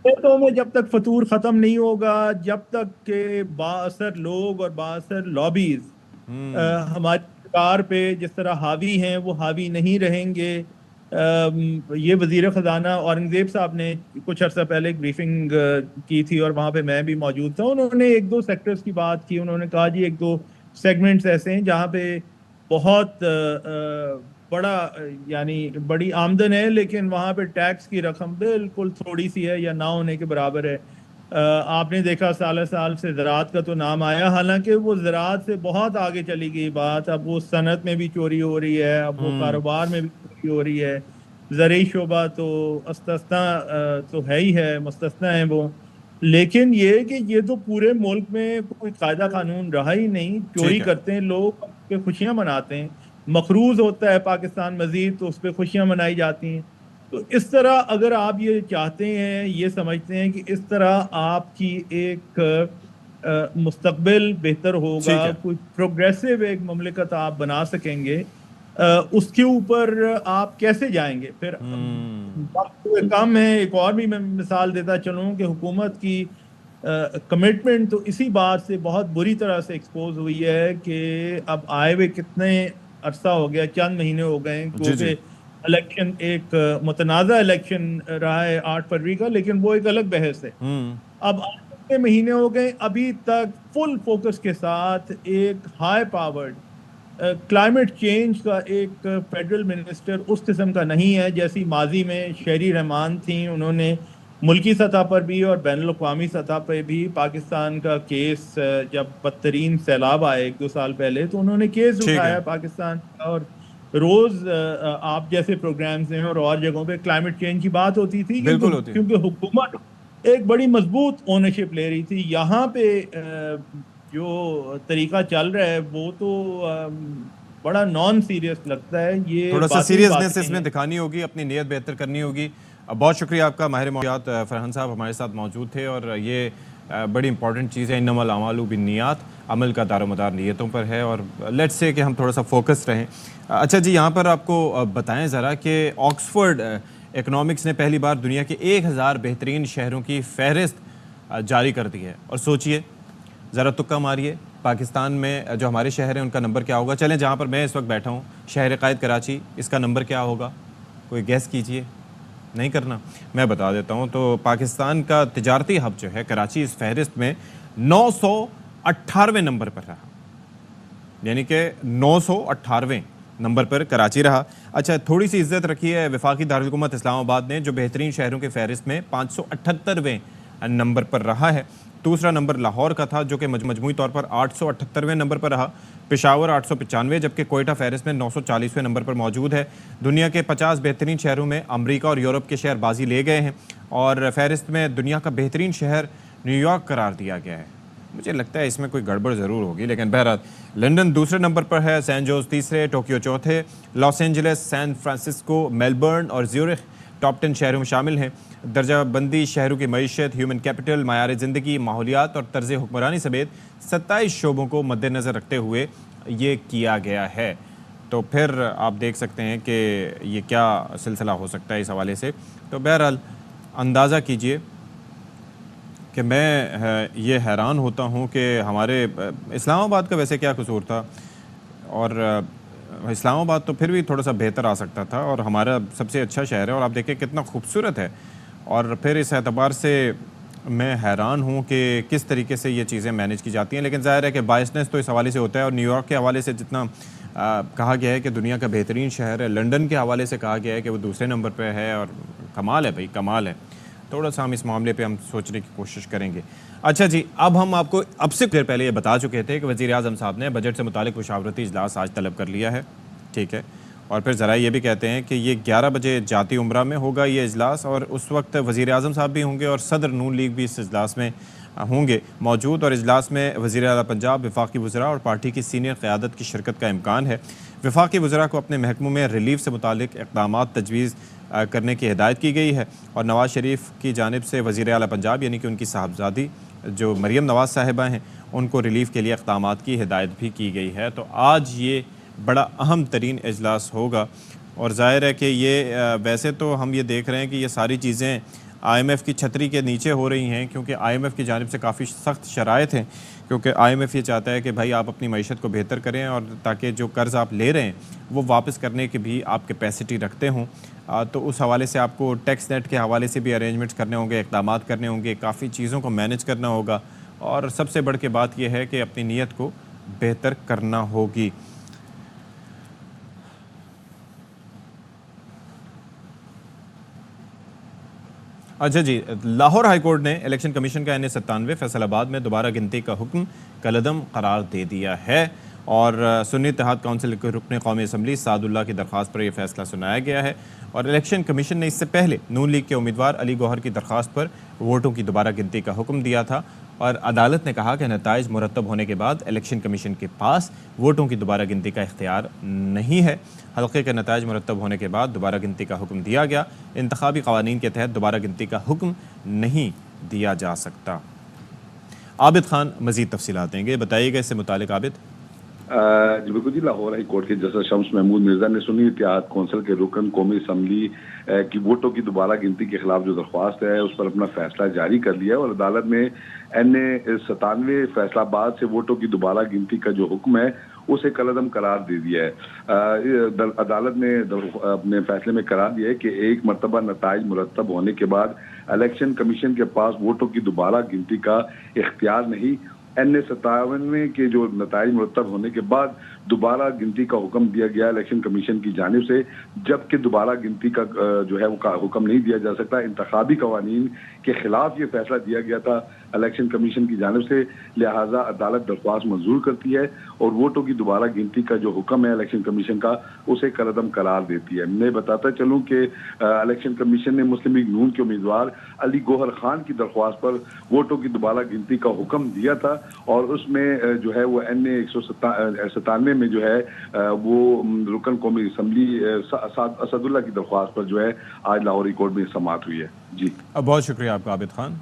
नियतों में जब तक फतूर ख़त्म नहीं होगा, जब तक के बाअसर लोग और बाअसर लॉबीज हमारी सरकार पे जिस तरह हावी हैं वो हावी नहीं रहेंगे। ये वजीर ख़जाना औरंगजेब साहब ने कुछ अर्सा पहले एक ब्रीफिंग की थी और वहाँ पे मैं भी मौजूद था। उन्होंने 1-2 सेक्टर्स की बात की। उन्होंने कहा जी 1-2 सेगमेंट्स ऐसे हैं जहाँ पे बहुत बड़ा यानी बड़ी आमदन है, लेकिन वहाँ पे टैक्स की रकम बिल्कुल थोड़ी सी है या ना होने के बराबर है। आपने देखा साल से ज़राअत का तो नाम आया, हालांकि वो ज़राअत से बहुत आगे चली गई बात। अब वो सनत में भी चोरी हो रही है, अब वो कारोबार में भी चोरी हो रही है। ज़रई शोबा तो अस्तस्ना तो है ही है, मुस्तस्ना है वो। लेकिन ये कि ये तो पूरे मुल्क में कोई कायदा कानून रहा ही नहीं। चोरी करते हैं लोग, उस पर खुशियाँ मनाते हैं। मखरूज होता है पाकिस्तान मजीद तो उस पर खुशियाँ मनाई जाती हैं। तो इस तरह अगर आप ये चाहते हैं, ये समझते हैं कि इस तरह आपकी एक मुस्तकबिल बेहतर होगा, कोई प्रोग्रेसिव एक ममलिकत आप बना सकेंगे, उसके ऊपर आप कैसे जाएंगे? फिर वक्त कम है। एक और भी मैं मिसाल देता चलूँ कि हुकूमत की कमिटमेंट तो इसी बात से बहुत बुरी तरह से एक्सपोज हुई है कि अब आए हुए कितने अरसा हो गया, चंद महीने हो गए क्योंकि इलेक्शन एक मुतनाज़ा इलेक्शन रहा है 8 फरवरी का, लेकिन वो एक अलग बहस है। अब 8 महीने हो गए, अभी तक फुल फोकस के साथ एक हाई पावर्ड क्लाइमेट चेंज का एक फेडरल मिनिस्टर उस किस्म का नहीं है जैसी माजी में शेरी रहमान थी। उन्होंने मुल्की सतह पर भी और बैनुल अक़वामी सतह पर भी पाकिस्तान का केस, जब बदतरीन सैलाब आए 1-2 साल पहले, तो उन्होंने केस उठाया पाकिस्तान का। और रोज आप जैसे प्रोग्राम्स हैं और जगहों पे क्लाइमेट चेंज की बात होती थी, क्योंकि हुकूमत एक बड़ी मजबूत ओनरशिप ले रही थी। यहाँ पे जो तरीका चल रहा है वो तो बड़ा नॉन सीरियस लगता है। ये थोड़ा सा सीरियसनेस इसमें दिखानी होगी, अपनी नीयत बेहतर करनी होगी। बहुत शुक्रिया आपका माहिर मौज़ूआत फरहान साहब हमारे साथ मौजूद थे, और ये बड़ी इंपॉर्टेंट चीज़ है, इन्नमल अमालु बिन्नियात, अमल का दारोमदार नीयतों पर है, और लेट्स से कि हम थोड़ा सा फोकस रहें। अच्छा जी, यहाँ पर आपको बताएं ज़रा कि ऑक्सफोर्ड इकनॉमिक्स ने पहली बार दुनिया के 1000 बेहतरीन शहरों की फहरिस्त जारी कर दी है, और सोचिए ज़रा तुक्का मारिए पाकिस्तान में जो हमारे शहर हैं उनका नंबर क्या होगा। चलें, जहाँ पर मैं इस वक्त बैठा हूँ, शहर क़ायद कराची, इसका नंबर क्या होगा, कोई गैस कीजिए। नहीं करना, मैं बता देता हूँ। तो पाकिस्तान का तिजारती हब जो है कराची, इस फहरिस्त में 918वें नंबर पर रहा, यानी कि 918वें नंबर पर कराची रहा। अच्छा, थोड़ी सी इज्जत रखी है वफाकी दारुल-हुकूमत इस्लामाबाद ने, जो बेहतरीन शहरों के फहरिस्त में 578वें नंबर पर रहा है। दूसरा नंबर लाहौर का था, जो कि मजमूई तौर पर 878वें नंबर पर रहा। पेशावर 895, जबकि कोयटा फहरिस्त में 940वें नंबर पर मौजूद है। दुनिया के 50 बेहतरीन शहरों में अमेरिका और यूरोप के शहर बाजी ले गए हैं, और फहरिस्त में दुनिया का बेहतरीन शहर न्यूयॉर्क करार दिया गया है। मुझे लगता है इसमें कोई गड़बड़ ज़रूर होगी, लेकिन बहरहाल लंदन दूसरे नंबर पर है, सैन जोस तीसरे, टोक्यो चौथे, Los Angeles, San Francisco, Melbourne और ज्यूरिख टॉप 10 शहरों में शामिल हैं। दर्जा बंदी शहरों की मईशत, ह्यूमन कैपिटल, मायार ज़िंदगी, माहौलियात और तर्ज हुक्मरानी समेत 27 शोबों को मद्देनज़र रखते हुए ये किया गया है। तो फिर आप देख सकते हैं कि ये क्या सिलसिला हो सकता है इस हवाले से। तो बहरहाल अंदाज़ा कीजिए कि मैं ये हैरान होता हूँ कि हमारे इस्लामाबाद का वैसे क्या कसूर था, और इस्लामाबाद तो फिर भी थोड़ा सा बेहतर आ सकता था, और हमारा सबसे अच्छा शहर है, और आप देखें कितना खूबसूरत है। और फिर इस एतबार से मैं हैरान हूँ कि किस तरीके से ये चीज़ें मैनेज की जाती हैं। लेकिन ज़ाहिर है कि बायसनेस तो इस हवाले से होता है, और न्यूयॉर्क के हवाले से जितना कहा गया है कि दुनिया का बेहतरीन शहर है, लंदन के हवाले से कहा गया है कि वो दूसरे नंबर पर है, और कमाल है भाई, कमाल है। थोड़ा सा हम इस मामले पे हम सोचने की कोशिश करेंगे। अच्छा जी, अब हम आपको अब से देर पहले ये बता चुके थे कि वज़ीर-ए-आज़म साहब ने बजट से मुतालिक मुशावरती इजलास आज तलब कर लिया है, ठीक है, और फिर ज़रा ये भी कहते हैं कि ये 11 बजे जाती उम्रा में होगा ये इजलास, और उस वक्त वज़ीर-ए-आज़म साहब भी होंगे और सदर नून लीग भी इस इजलास में होंगे मौजूद, और इजलास में वज़ीर आला पंजाब, वफाकी वज़रा और पार्टी की सीनियर क़यादत की शिरकत का इम्कान है। वफाकी वज़रा को अपने महकमों में रिलीफ से मुतालिक इक़दाम तजवीज़ करने की हिदायत की गई है, और नवाज़ शरीफ की जानिब से वज़ीर आला पंजाब यानी कि उनकी साहबजादी जो मरीम नवाज़ साहिबा हैं, उनको रिलीफ के लिए इक़दाम की हिदायत भी की गई है। तो आज ये बड़ा अहम तरीन इजलास होगा, और ज़ाहिर है कि ये वैसे तो हम ये देख रहे हैं कि ये सारी चीज़ें IMF की छतरी के नीचे हो रही हैं, क्योंकि IMF की जानिब से काफ़ी सख्त शराइत हैं, क्योंकि IMF ये चाहता है कि भाई आप अपनी मईशत को बेहतर करें, और ताकि जो कर्ज़ आप ले रहे हैं वो वापस करने की भी आप कैपेसिटी रखते हों। तो उस हवाले से आपको टैक्स नेट के हवाले से भी अरेंजमेंट्स करने होंगे, इक़दामात करने होंगे, काफ़ी चीज़ों को मैनेज करना होगा, और सबसे बढ़ के बात यह है कि अपनी नीयत को बेहतर करना होगी। अच्छा जी, लाहौर हाई कोर्ट ने इलेक्शन कमीशन का N97 फैसलाबाद में दोबारा गिनती का हुक्म कलअदम करार दे दिया है, और सुन्नी इत्तेहाद काउंसिल के रुकन कौमी असम्बली सादुल्लाह की दरख्वास्त पर यह फैसला सुनाया गया है। और इलेक्शन कमीशन ने इससे पहले नून लीग के उम्मीदवार अली गौहर की दरख्वास्त पर वोटों की दोबारा गिनती का हुक्म दिया था, और अदालत ने कहा कि नताइज मुरतब होने के बाद इलेक्शन कमीशन के पास वोटों की दोबारा गिनती का इख्तियार नहीं है। हल्के के नताइज मुरतब होने के बाद दोबारा गिनती का हुक्म दिया गया, इंतखाबी कवानीन के तहत दोबारा गिनती का हुक्म नहीं दिया जा सकता। आबिद खान मज़ीद तफसीलात देंगे, बताइएगा इससे मुतालिक आबिद। जी बिल्कुल जी, लाहौर हाई कोर्ट के जस्टिस शम्स महमूद मिर्जा ने सुन्नी इत्तेहाद कौंसिल के रुकन कौमी असम्बली की वोटों की दोबारा गिनती के खिलाफ जो दरख्वास्त है उस पर अपना फैसला जारी कर लिया है, और अदालत में N97 फैसलाबाद से वोटों की दोबारा गिनती का जो हुक्म है उसे कलअदम करार दे दिया है। अदालत ने अपने फैसले में करार दिया है कि एक मरतबा नताइज मुरतब होने के बाद इलेक्शन कमीशन के पास वोटों की दोबारा गिनती का इख्तियार नहीं। N57 के जो नताइज मुरतब होने के बाद दोबारा गिनती का हुक्म दिया गया इलेक्शन कमीशन की जानिब से, जबकि दोबारा गिनती का जो है वो हुक्म नहीं दिया जा सकता। इंतखाबी कवानीन के खिलाफ ये फैसला दिया गया था इलेक्शन कमीशन की जानिब से, लिहाजा अदालत दरख्वास्त मंजूर करती है और वोटों की दोबारा गिनती का जो हुक्म है इलेक्शन कमीशन का उसे कलअदम करार देती है। मैं बताता चलूँ कि इलेक्शन कमीशन ने मुस्लिम लीग नून के उम्मीदवार अली गोहर खान की दरख्वास्त पर वोटों की दोबारा गिनती का हुक्म दिया था और उसमें जो है वो NA 197 में जो है वो रुकन कौमी असम्बली असदुल्ला की दरख्वास्त पर जो है आज लाहौरी कोर्ट में समाअत हुई है। जी बहुत शुक्रिया आपका आबिद खान।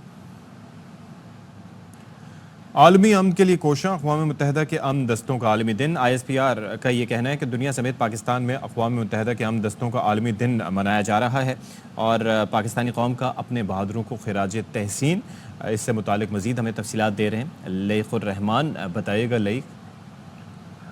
आलमी अमन के लिए कोशिश, अक़वाम मुत्तहिदा के अमन दस्तों का आलमी दिन। ISPR का ये कहना है कि दुनिया समेत पाकिस्तान में अक़वाम मुत्तहिदा के अमन दस्तों का आलमी दिन मनाया जा रहा है और पाकिस्तानी कौम का अपने बहादुरों को खिराज तहसीन। इससे मुतालिक मज़ीद हमें तफसीलात दे रहे हैं लईक़ुर रहमान। बताइएगा लईक़।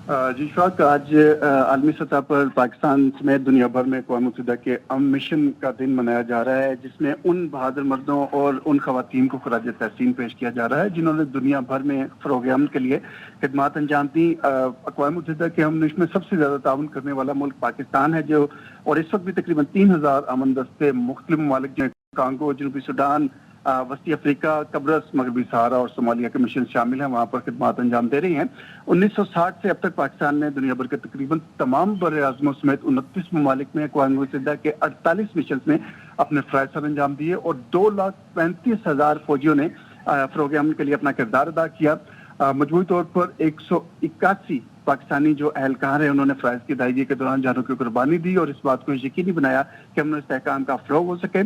जी शौक, आज आलमी सतह पर पाकिस्तान समेत दुनिया भर में अक़वाम मुत्तहिदा के अमन मिशन का दिन मनाया जा रहा है, जिसमें उन बहादुर मर्दों और उन ख़वातीन को खराज तहसीन पेश किया जा रहा है जिन्होंने दुनिया भर में फ़रोग़ अमन के लिए खिदमात अंजाम दी। अक़वाम मुत्तहिदा के अमन मिशन में सबसे ज़्यादा ताउन करने वाला मुल्क पाकिस्तान है, जो और इस वक्त भी तकरीबन 3000 अमन दस्ते मुख्तलिफ ममालिक जो कांगो, जनूबी सूडान, वस्ती अफ्रीका, कब्रस, मगरबी सहारा और सोमालिया के मिशन शामिल हैं, वहाँ पर खिदमात अंजाम दे रही हैं। 1960 से अब तक पाकिस्तान ने दुनिया भर के तकरीबन तमाम बर आज़मों समेत 29 ममालिक में अक़वाम मुत्तहिदा के 48 मिशन में अपने फ़राइज़ सर अंजाम दिए और 2,35,000 फौजियों ने फ़रोग़ अमन के लिए अपना किरदार अदा किया। मजमूई तौर पर 181 पाकिस्तानी जो अहलकार हैं उन्होंने फ़राइज़ की अदायगी के दौरान जानों की कुर्बानी दी और इस बात को यकीनी बनाया कि अमन इस्तेहकाम का फ़रोग़ हो सके।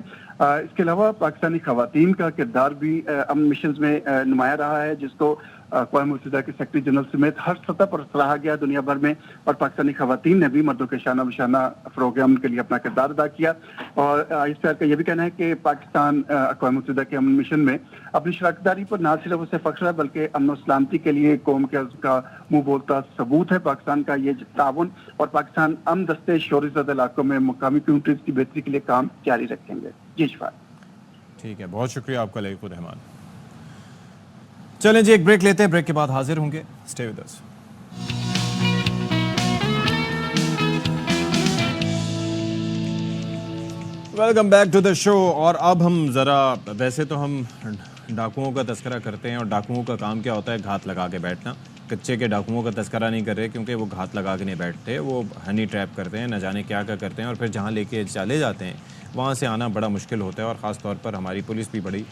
इसके अलावा पाकिस्तानी ख़वातीन का किरदार भी अमन मिशन में नुमाया रहा है, जिसको अक़वाम मुत्तहिदा के सेक्रेटरी जनरल समेत हर सतह पर सराहा गया दुनिया भर में, और पाकिस्तानी ख़वातीन ने भी मर्दों के शाना बशाना फ़रोग़ अमन के लिए अपना किरदार अदा किया। और ISPR का यह भी कहना है कि पाकिस्तान अक़वाम मुत्तहिदा के अमन मिशन में अपनी शराकतदारी पर न सिर्फ उसे फ़ख्र है बल्कि अमन और सलामती के लिए कौम के का मुँह बोलता सबूत है पाकिस्तान का ये ताउन, और पाकिस्तान अमन दस्ते शोरज़दा इलाकों में मुकामी कम्यूनिटीज़ की बेहतरी के लिए काम जारी रखेंगे। जी शफात। ठीक है, बहुत शुक्रिया आपका लईक़ुर रहमान। चलें जी, एक ब्रेक लेते हैं, ब्रेक के बाद हाजिर होंगे। Stay with us. Welcome back to the show. और अब हम ज़रा, वैसे तो हम डाकुओं का तस्करा करते हैं और डाकुओं का काम क्या होता है, घात लगा के बैठना। कच्चे के डाकुओं का तस्करा नहीं कर रहे क्योंकि वो घात लगा के नहीं बैठते, वो हनी ट्रैप करते हैं, न जाने क्या क्या करते हैं और फिर जहाँ लेके चले जाते हैं वहाँ से आना बड़ा मुश्किल होता है। और ख़ास तौर पर हमारी पुलिस भी बड़ी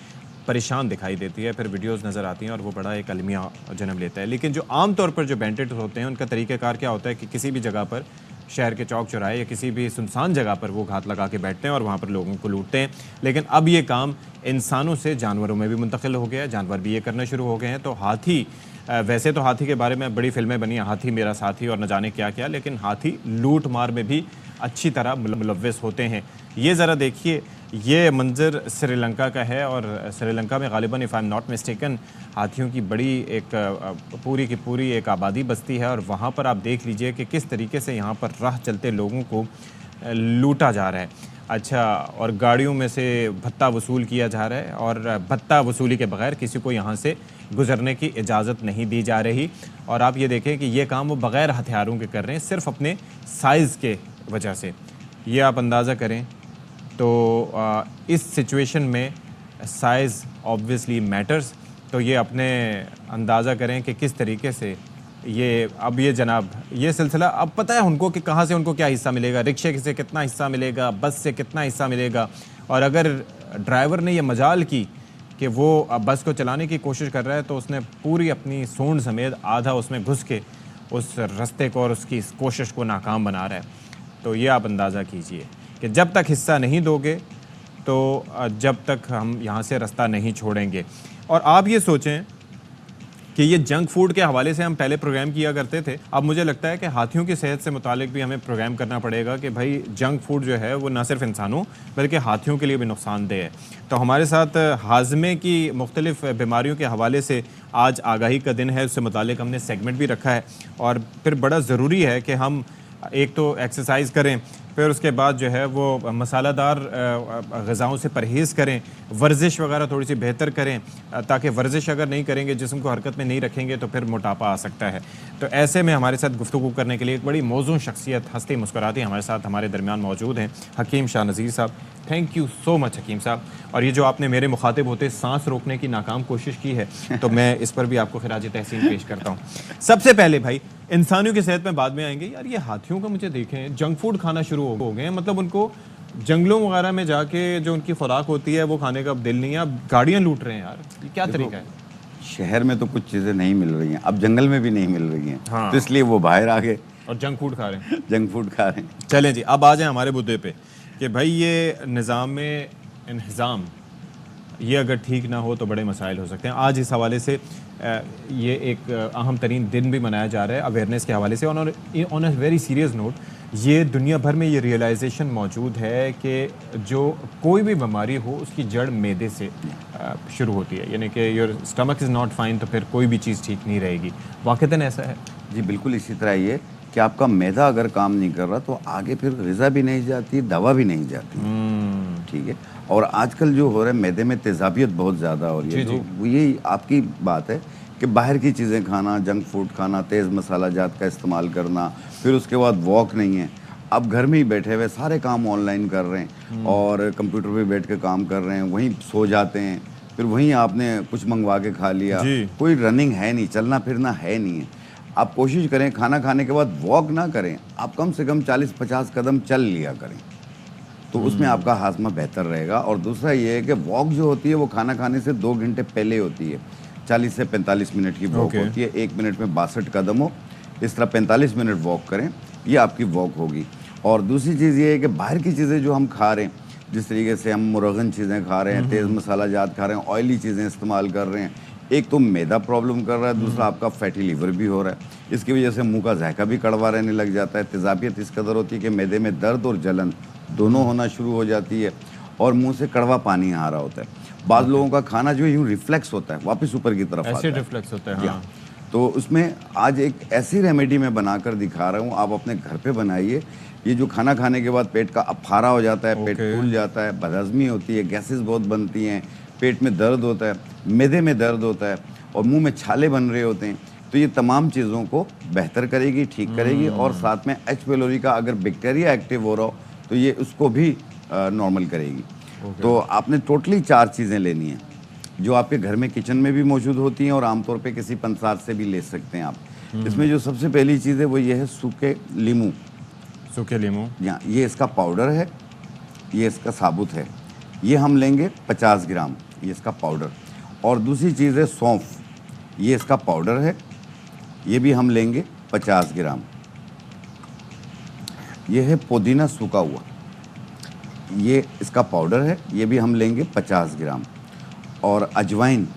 परेशान दिखाई देती है, फिर वीडियोस नज़र आती हैं और वो बड़ा एक अलमिया जन्म लेता है। लेकिन जो आम तौर पर जो बैंडिट होते हैं उनका तरीक़ाकार क्या होता है कि किसी भी जगह पर, शहर के चौक चौराहे या किसी भी सुनसान जगह पर वो घात लगा के बैठते हैं और वहाँ पर लोगों को लूटते हैं। लेकिन अब ये काम इंसानों से जानवरों में भी मुंतकिल हो गया है, जानवर भी ये करना शुरू हो गए हैं। तो हाथी, वैसे तो हाथी के बारे में बड़ी फिल्में बनी, हाथी मेरा साथी और न जाने क्या क्या, लेकिन हाथी लूट मार में भी अच्छी तरह मुलव्वस होते हैं। ये ज़रा देखिए, ये मंजर श्रीलंका का है और श्रीलंका में गालिबन if I am not mistaken हाथियों की बड़ी एक पूरी की पूरी एक आबादी बसती है और वहाँ पर आप देख लीजिए कि किस तरीके से यहाँ पर राह चलते लोगों को लूटा जा रहा है। अच्छा, और गाड़ियों में से भत्ता वसूल किया जा रहा है और भत्ता वसूली के बगैर किसी को यहाँ से गुजरने की इजाज़त नहीं दी जा रही। और आप ये देखें कि ये काम वो बग़ैर हथियारों के कर रहे हैं, सिर्फ अपने साइज़ के वजह से। ये आप अंदाज़ा करें तो इस सिचुएशन में साइज़ ऑब्वियसली मैटर्स। तो ये अपने अंदाज़ा करें कि किस तरीके से ये अब ये जनाब ये सिलसिला, अब पता है उनको कि कहाँ से उनको क्या हिस्सा मिलेगा, रिक्शे से कितना हिस्सा मिलेगा, बस से कितना हिस्सा मिलेगा। और अगर ड्राइवर ने ये मजाल की कि वो बस को चलाने की कोशिश कर रहा है तो उसने पूरी अपनी सूंड समेत आधा उसमें घुस के उस रास्ते को और उसकी इस कोशिश को नाकाम बना रहा है। तो ये आप अंदाज़ा कीजिए कि जब तक हिस्सा नहीं दोगे तो जब तक हम यहाँ से रास्ता नहीं छोड़ेंगे। और आप ये सोचें कि ये जंक फूड के हवाले से हम पहले प्रोग्राम किया करते थे, अब मुझे लगता है कि हाथियों की सेहत से मुतालिक भी हमें प्रोग्राम करना पड़ेगा कि भाई जंक फूड जो है वो ना सिर्फ इंसानों बल्कि हाथियों के लिए भी नुकसानदेह है। तो हमारे साथ हाजमे की मुख्तलिफ बीमारियों के हवाले से आज आगाही का दिन है, उससे मुतालिक हमने सेगमेंट भी रखा है। और फिर बड़ा ज़रूरी है कि हम एक तो एक्सरसाइज करें, फिर उसके बाद जो है वो मसालादार ग़िज़ाओं से परहेज़ करें, वर्जिश वगैरह थोड़ी सी बेहतर करें, ताकि वर्जिश अगर नहीं करेंगे, जिस्म को हरकत में नहीं रखेंगे तो फिर मोटापा आ सकता है। तो ऐसे में हमारे साथ गुफ्तगू करने के लिए एक बड़ी मौजूद शख्सियत हंसती मुस्कुराती हमारे साथ हमारे दरमियान मौजूद हैं, हकीम शाह नज़ीर साहब। थैंक यू सो मच हकीम साहब। और ये जो आपने मेरे मुखातिब होते सांस रोकने की नाकाम कोशिश की है, तो मैं इस पर भी आपको खिराज तहसीन पेश करता हूँ। सबसे पहले भाई, इंसानियों की सेहत में बाद में आएंगे। यार ये हाथियों का मुझे देखें जंक फूड खाना शुरू हो गए हैं, मतलब उनको जंगलों वगैरह में जाके जो उनकी खुराक होती है वो खाने का दिल नहीं है, अब गाड़ियाँ लूट रहे हैं। यार ये क्या तरीका है? शहर में तो कुछ चीज़ें नहीं मिल रही हैं, अब जंगल में भी नहीं मिल रही हैं। हाँ। तो इसलिए वो बाहर आ गए और जंक फूड खा रहे हैं। जंक फूड खा रहे हैं। चलें जी, अब आ जाए हमारे मुद्दे पे कि भाई ये निज़ाम में इंहिज़ाम ये अगर ठीक ना हो तो बड़े मसाइल हो सकते हैं। आज इस हवाले से ये एक अहम तरीन दिन भी मनाया जा रहा है अवेयरनेस के हवाले से। On a very serious note, ये दुनिया भर में ये रियलाइजेशन मौजूद है कि जो कोई भी बीमारी हो उसकी जड़ मैदे से शुरू होती है, यानी कि your stomach is not fine, तो फिर कोई भी चीज़ ठीक नहीं रहेगी। वाक़तन ऐसा है जी, बिल्कुल इसी तरह ये कि आपका मैदा अगर काम नहीं कर रहा तो आगे फिर ग़िज़ा भी नहीं जाती, दवा भी नहीं जाती। ठीक है। और आजकल जो हो रहा है मैदे में तेज़ाबियत बहुत ज़्यादा हो रही है, तो यही आपकी बात है कि बाहर की चीज़ें खाना, जंक फूड खाना, तेज़ मसाला जात का इस्तेमाल करना, फिर उसके बाद वॉक नहीं है। अब घर में ही बैठे हुए सारे काम ऑनलाइन कर रहे हैं और कंप्यूटर पे बैठ के काम कर रहे हैं, वहीं सो जाते हैं, फिर वहीं आपने कुछ मंगवा के खा लिया, कोई रनिंग है नहीं, चलना फिरना है नहीं है। आप कोशिश करें खाना खाने के बाद वॉक ना करें, आप कम से कम 40-50 कदम चल लिया करें, तो उसमें आपका हाजमा बेहतर रहेगा। और दूसरा ये है कि वॉक जो होती है वो खाना खाने से 2 घंटे पहले होती है। 40 से 45 मिनट की वॉक होती है, 1 मिनट में 62 कदम हो, इस तरह 45 मिनट वॉक करें, ये आपकी वॉक होगी। और दूसरी चीज़ ये है कि बाहर की चीज़ें जो हम खा रहे हैं, जिस तरीके से हम मुरगन चीज़ें खा रहे हैं, तेज़ मसाला जात खा रहे हैं, ऑयली चीज़ें इस्तेमाल कर रहे हैं, एक तो मैदा प्रॉब्लम कर रहा है, दूसरा आपका फैटी लीवर भी हो रहा है। इसकी वजह से मुंह का जायका भी कड़वा रहने लग जाता है। तेज़ाबियत इस कदर होती है कि मैदे में दर्द और जलन दोनों होना शुरू हो जाती है और मुंह से कड़वा पानी आ रहा होता है। बाद लोगों का खाना जो है यूँ रिफ्लेक्स होता है, वापस ऊपर की तरफ आता है, रिफ्लेक्स होता है। हाँ। तो उसमें आज एक ऐसी रेमेडी मैं बनाकर दिखा रहा हूँ, आप अपने घर पे बनाइए। ये जो खाना खाने के बाद पेट का अफारा हो जाता है, पेट फूल जाता है, बदहज़मी होती है, गैसेस बहुत बनती हैं, पेट में दर्द होता है, मैदे में दर्द होता है और मुंह में छाले बन रहे होते हैं, तो ये तमाम चीज़ों को बेहतर करेगी, ठीक करेगी। और साथ में एच पेलोरी का अगर बैक्टीरिया एक्टिव हो रहा हो तो ये उसको भी नॉर्मल करेगी। तो आपने टोटली 4 चीज़ें लेनी हैं जो आपके घर में किचन में भी मौजूद होती हैं और आमतौर पे किसी पंसार से भी ले सकते हैं आप। इसमें जो सबसे पहली चीज़ है वो ये है सूखे लीमू। सूखे लीमू, यहाँ ये इसका पाउडर है, ये इसका साबुत है, ये हम लेंगे 50 ग्राम, ये इसका पाउडर। और दूसरी चीज़ है सौंफ, ये इसका पाउडर है, ये भी हम लेंगे 50 ग्राम। ये है पुदीना सूखा हुआ, ये इसका पाउडर है, ये भी हम लेंगे 50 ग्राम। और अजवाइन,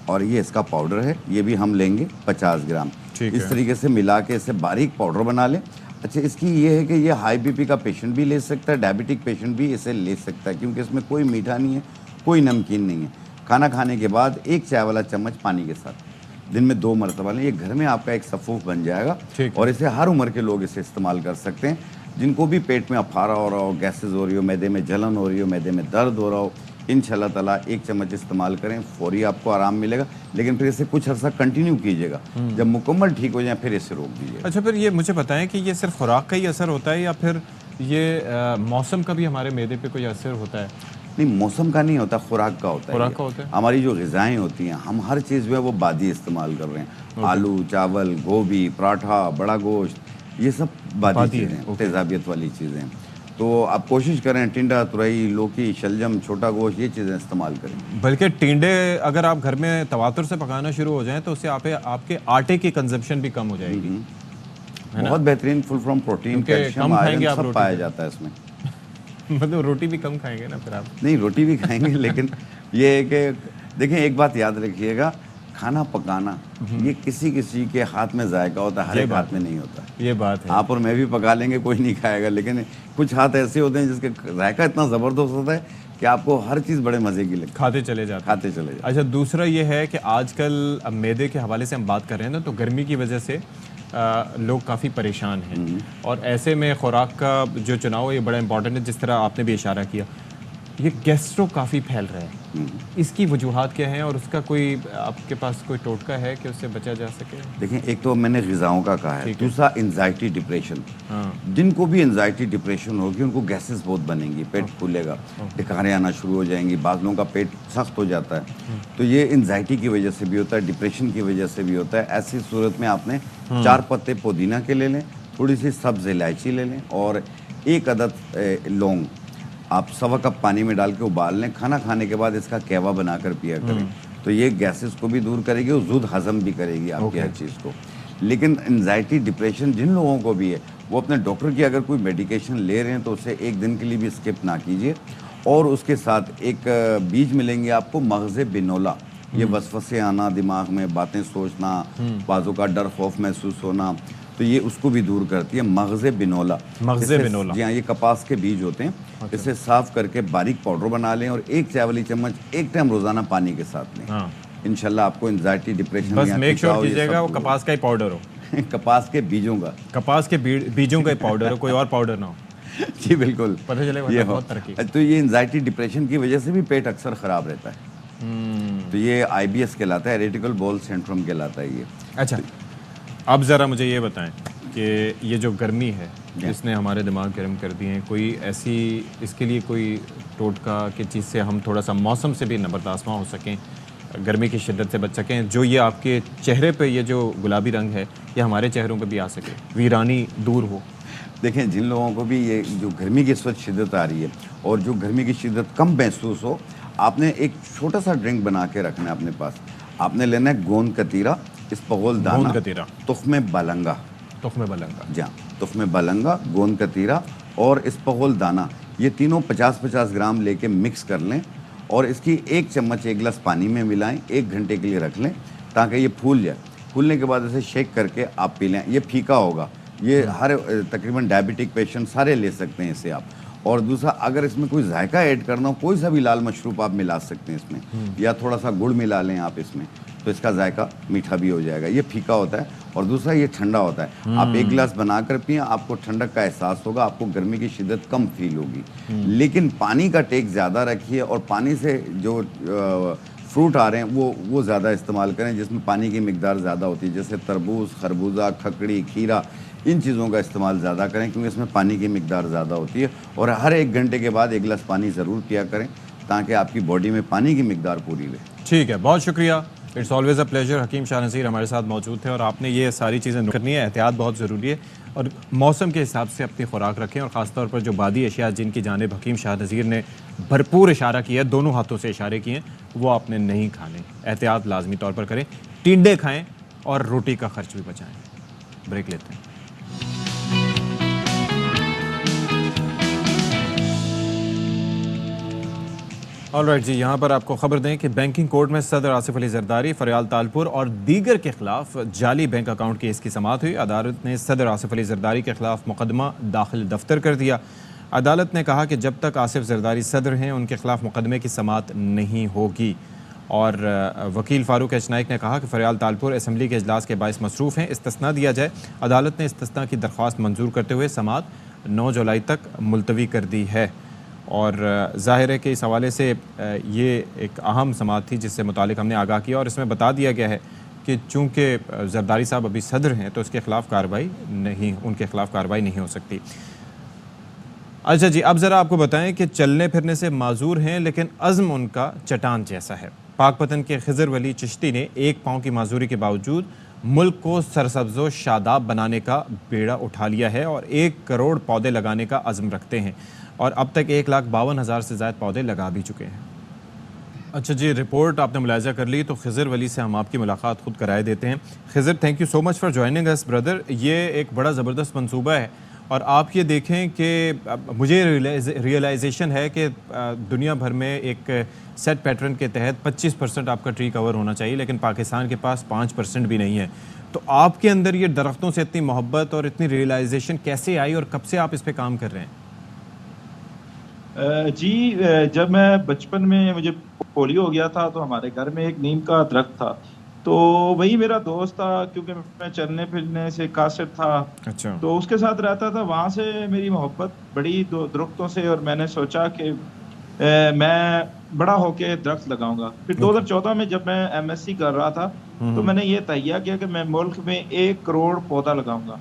और ये इसका पाउडर है, ये भी हम लेंगे 50 ग्राम। इस तरीके से मिला के इसे बारीक पाउडर बना लें। अच्छा, इसकी ये है कि ये हाई बीपी का पेशेंट भी ले सकता है, डायबिटिक पेशेंट भी इसे ले सकता है, क्योंकि इसमें कोई मीठा नहीं है, कोई नमकीन नहीं है। खाना खाने के बाद 1 चाय वाला चम्मच पानी के साथ दिन में 2 मरतबा लें, ये घर में आपका एक सफ़ूफ बन जाएगा। और इसे हर उम्र के लोग इसे इस्तेमाल कर सकते हैं, जिनको भी पेट में अफारा हो रहा हो, गैसेस हो रही हो, मैदे में जलन हो रही हो, मैदे में दर्द हो रहा हो, इंशाल्लाह ताला 1 चम्मच इस्तेमाल करें, फौरी आपको आराम मिलेगा। लेकिन फिर इसे कुछ अर्सा कंटिन्यू कीजिएगा, जब मुकम्मल ठीक हो जाए फिर इसे रोक दीजिए। अच्छा, फिर ये मुझे बताएं कि ये सिर्फ खुराक का ही असर होता है या फिर ये मौसम का भी हमारे मैदे पे कोई असर होता है? नहीं, मौसम का नहीं होता, खुराक का होता है। खुराक का होता है। हमारी जो ग़िज़ाएँ होती हैं, हम हर चीज़ में वो बादी इस्तेमाल कर रहे हैं। आलू, चावल, गोभी, पराठा, बड़ा गोश्त, ये सब बादी चीज़ें, तेज़ाबियत वाली चीज़ें। तो आप कोशिश करें टिंडा, तुरई, लौकी, शलजम, छोटा गोश्त, ये चीज़ें इस्तेमाल करें। बल्कि टिंडे अगर आप घर में तवातुर से पकाना शुरू हो जाएं तो उससे आपके आटे की कंजप्शन भी कम हो जाएगी। बहुत बेहतरीन, full from protein, calcium, iron सब पाया जाता है इसमें। मतलब रोटी भी कम खाएंगे ना फिर आप? नहीं, रोटी भी खाएंगे, लेकिन ये है कि देखें, एक बात याद रखिएगा खाना पकाना ये किसी किसी के हाथ में जायका होता है, हर एक हाथ में नहीं होता। ये बात है। आप और मैं भी पका लेंगे, कोई नहीं खाएगा, लेकिन कुछ हाथ ऐसे होते हैं जिसके जायका इतना ज़बरदस्त होता है कि आपको हर चीज़ बड़े मज़े की लगती है, खाते चले जाते। अच्छा, दूसरा ये है कि आजकल मैदे के हवाले से हम बात कर रहे हैं ना, तो गर्मी की वजह से लोग काफ़ी परेशान हैं, और ऐसे में खुराक का जो चुनाव है ये बड़ा इंपॉर्टेंट है। जिस तरह आपने भी इशारा किया, ये गैस्ट्रो काफ़ी फैल रहा है, इसकी वजूहात क्या हैं और उसका कोई आपके पास कोई टोटका है कि उससे बचा जा सके? देखिए, एक तो मैंने ग़िज़ाओं का कहा है, दूसरा एंजाइटी डिप्रेशन। जिनको भी एंजाइटी डिप्रेशन होगी उनको गैसेस बहुत बनेंगी, पेट फूलेगा, ढिकारें आना शुरू हो जाएंगी, बाज़ लोगों का पेट सख्त हो जाता है। तो ये एंजाइटी की वजह से भी होता है, डिप्रेशन की वजह से भी होता है। ऐसी सूरत में आपने 4 पत्ते पुदीना के ले लें, थोड़ी सी सब्ज़ इलायची ले लें और 1 अदद लौंग आप 1.25 कप पानी में डाल के उबाल लें। खाना खाने के बाद इसका कहवा बनाकर पिया करें, तो ये गैसेस को भी दूर करेगी और ज़ुद हज़म भी करेगी आपकी हर चीज़ को। लेकिन एंजाइटी डिप्रेशन जिन लोगों को भी है, वो अपने डॉक्टर की अगर कोई मेडिकेशन ले रहे हैं तो उसे 1 दिन के लिए भी स्किप ना कीजिए। और उसके साथ एक बीज मिलेंगे आपको, मग़ज़े बिनोला। ये वसवसे आना, दिमाग में बातें सोचना, बाजों का डर खौफ महसूस होना, तो ये उसको भी दूर करती है। मग़ज़े बिनोला, जी हाँ, ये कपास के बीज होते हैं। इसे साफ़ करके बारीक पाउडर बना लें और 1 चाय वाली चम्मच 1 टाइम रोज़ाना पानी के साथ लें। इंशाल्लाह आपको एंजाइटी डिप्रेशन, बस मेक श्योर कीजिएगा वो कपास का ही पाउडर हो कपास के बीजों का, कपास के बीजों का ही पाउडर हो, कोई और पाउडर ना हो। जी बिल्कुल, पता चलेगा ये बहुत तरक्की। तो ये एंजाइटी डिप्रेशन की वजह से भी पेट अक्सर ख़राब रहता है, तो ये IBS कहलाता है, इरिटेबल बाउल सिंड्रोम कहलाता है ये। अच्छा, अब ज़रा मुझे ये बताएं कि ये जो गर्मी है जिसने हमारे दिमाग गर्म कर दिए हैं, कोई ऐसी इसके लिए कोई टोटका कि जिससे हम थोड़ा सा मौसम से भी नबरदाश्त हो सकें, गर्मी की शिद्दत से बच सकें, जो ये आपके चेहरे पे ये जो गुलाबी रंग है ये हमारे चेहरों पे भी आ सके, वीरानी दूर हो? देखें, जिन लोगों को भी ये जो गर्मी की इस वक्त शिद्दत आ रही है और जो गर्मी की शिद्दत कम महसूस हो, आपने एक छोटा सा ड्रिंक बना के रखना है अपने पास। आपने लेना है गोंद कतीरा, इसबगोल दाना, तुख्मे बलंगा, जी, तुख्मे बलंगा, गोंद कतीरा और इसबगोल दाना, ये तीनों 50-50 ग्राम लेके मिक्स कर लें और इसकी 1 चम्मच 1 गिलास पानी में मिलाएं, 1 घंटे के लिए रख लें ताकि ये फूल जाए। फूलने के बाद इसे शेक करके आप पी लें। ये फीका होगा, ये हर तकरीबन डायबिटिक पेशेंट सारे ले सकते हैं इसे आप। और दूसरा, अगर इसमें कोई जायका ऐड करना हो, कोई सा भी लाल मशरूब आप मिला सकते हैं इसमें, या थोड़ा सा गुड़ मिला लें आप इसमें, तो इसका जायका मीठा भी हो जाएगा। ये फीका होता है और दूसरा ये ठंडा होता है। आप 1 गिलास बनाकर पिए, आपको ठंडक का एहसास होगा, आपको गर्मी की शिद्दत कम फील होगी। लेकिन पानी का टेक ज़्यादा रखिए और पानी से जो फ्रूट आ रहे हैं वो ज़्यादा इस्तेमाल करें जिसमें पानी की मिकदार ज़्यादा होती है, जैसे तरबूज, खरबूजा, खकड़ी, खीरा, इन चीज़ों का इस्तेमाल ज़्यादा करें क्योंकि इसमें पानी की मिकदार ज़्यादा होती है। और हर 1 घंटे के बाद 1 गिलास पानी ज़रूर पिया करें ताकि आपकी बॉडी में पानी की मिकदार पूरी रहे। ठीक है, बहुत शुक्रिया। It's always a pleasure. Hakeem Shah Nazir हमारे साथ मौजूद थे और आपने ये सारी चीज़ें करनी है। एहतियात बहुत ज़रूरी है और मौसम के हिसाब से अपनी खुराक रखें, और ख़ासतौर पर जो बादी अशिया जिनकी जानिब हकीम शाह नज़ीर ने भरपूर इशारा किया, दोनों हाथों से इशारे किए, वो आपने नहीं खाने। एहतियात लाजमी तौर पर करें, टिंडे खाएँ और रोटी का खर्च भी बचाएँ। ब्रेक लेते हैं। ऑलराइट जी, यहाँ पर आपको खबर दें कि बैंकिंग कोर्ट में सदर आसिफ अली जरदारी, फरियाल तालपुर और दीगर के खिलाफ जाली बैंक अकाउंट केस की समाअत हुई। अदालत ने सदर आसिफ अली जरदारी के खिलाफ मुकदमा दाखिल दफ्तर कर दिया। अदालत ने कहा कि जब तक आसिफ जरदारी सदर हैं उनके खिलाफ मुकदमे की समाअत नहीं होगी। और वकील फ़ारूक एच नाइक ने कहा कि फरियाल तालपुर असम्बली के इजलास के बाइस मसरूफ़ हैं, इस्तिस्ना दिया जाए। अदालत ने इस्तिस्ना की दरख्वास्त मंजूर करते हुए समाअत 9 जुलाई तक मुलतवी कर दी है। और ज़ाहिर है कि इस हवाले से ये एक अहम समाअत थी जिससे मुतालिक हमने आगाह किया, और इसमें बता दिया गया है कि चूँकि जरदारी साहब अभी सदर हैं तो उसके ख़िलाफ़ कार्रवाई नहीं, उनके ख़िलाफ़ कार्रवाई नहीं हो सकती। अच्छा जी, अब ज़रा आपको बताएं कि चलने फिरने से माजूर हैं लेकिन अज़्म उनका चट्टान जैसा है। पाकपतन के खिज़र वली चिश्ती ने 1 पाँव की माजूरी के बावजूद मुल्क को सरसब्ज़ो शादाब बनाने का बेड़ा उठा लिया है और 1 करोड़ पौधे लगाने का अज़्म रखते हैं, और अब तक 1,52,000 से ज़्यादा पौधे लगा भी चुके हैं। अच्छा जी, रिपोर्ट आपने मुलाहिज़ा कर ली, तो खिज़र वली से हम आपकी मुलाकात खुद कराए देते हैं। Khizar, thank you so much for joining us brother. ये एक बड़ा ज़बरदस्त मंसूबा है और आप ये देखें कि मुझे रियलाइजेशन है कि दुनिया भर में एक सेट पैटर्न के तहत 25% आपका ट्री कवर होना चाहिए, लेकिन पाकिस्तान के पास 5% भी नहीं है। तो आपके अंदर ये दरख्तों से इतनी मोहब्बत और इतनी रियलाइजेशन कैसे आई और कब से आप इस पे काम कर रहे हैं? जी, जब मैं बचपन में मुझे पोलियो हो गया था तो हमारे घर में एक नीम का दरख्त था, तो वही मेरा दोस्त था, क्योंकि मैं चलने फिरने से कासिर था। अच्छा। तो उसके साथ रहता था, वहाँ से मेरी मोहब्बत बड़ी दरख्तों से, और मैंने सोचा कि मैं बड़ा होके दरख्त लगाऊंगा। फिर 2014 में जब मैं MSc कर रहा था तो मैंने ये तैयार किया कि मैं मुल्क में 1 करोड़ पौधा लगाऊंगा,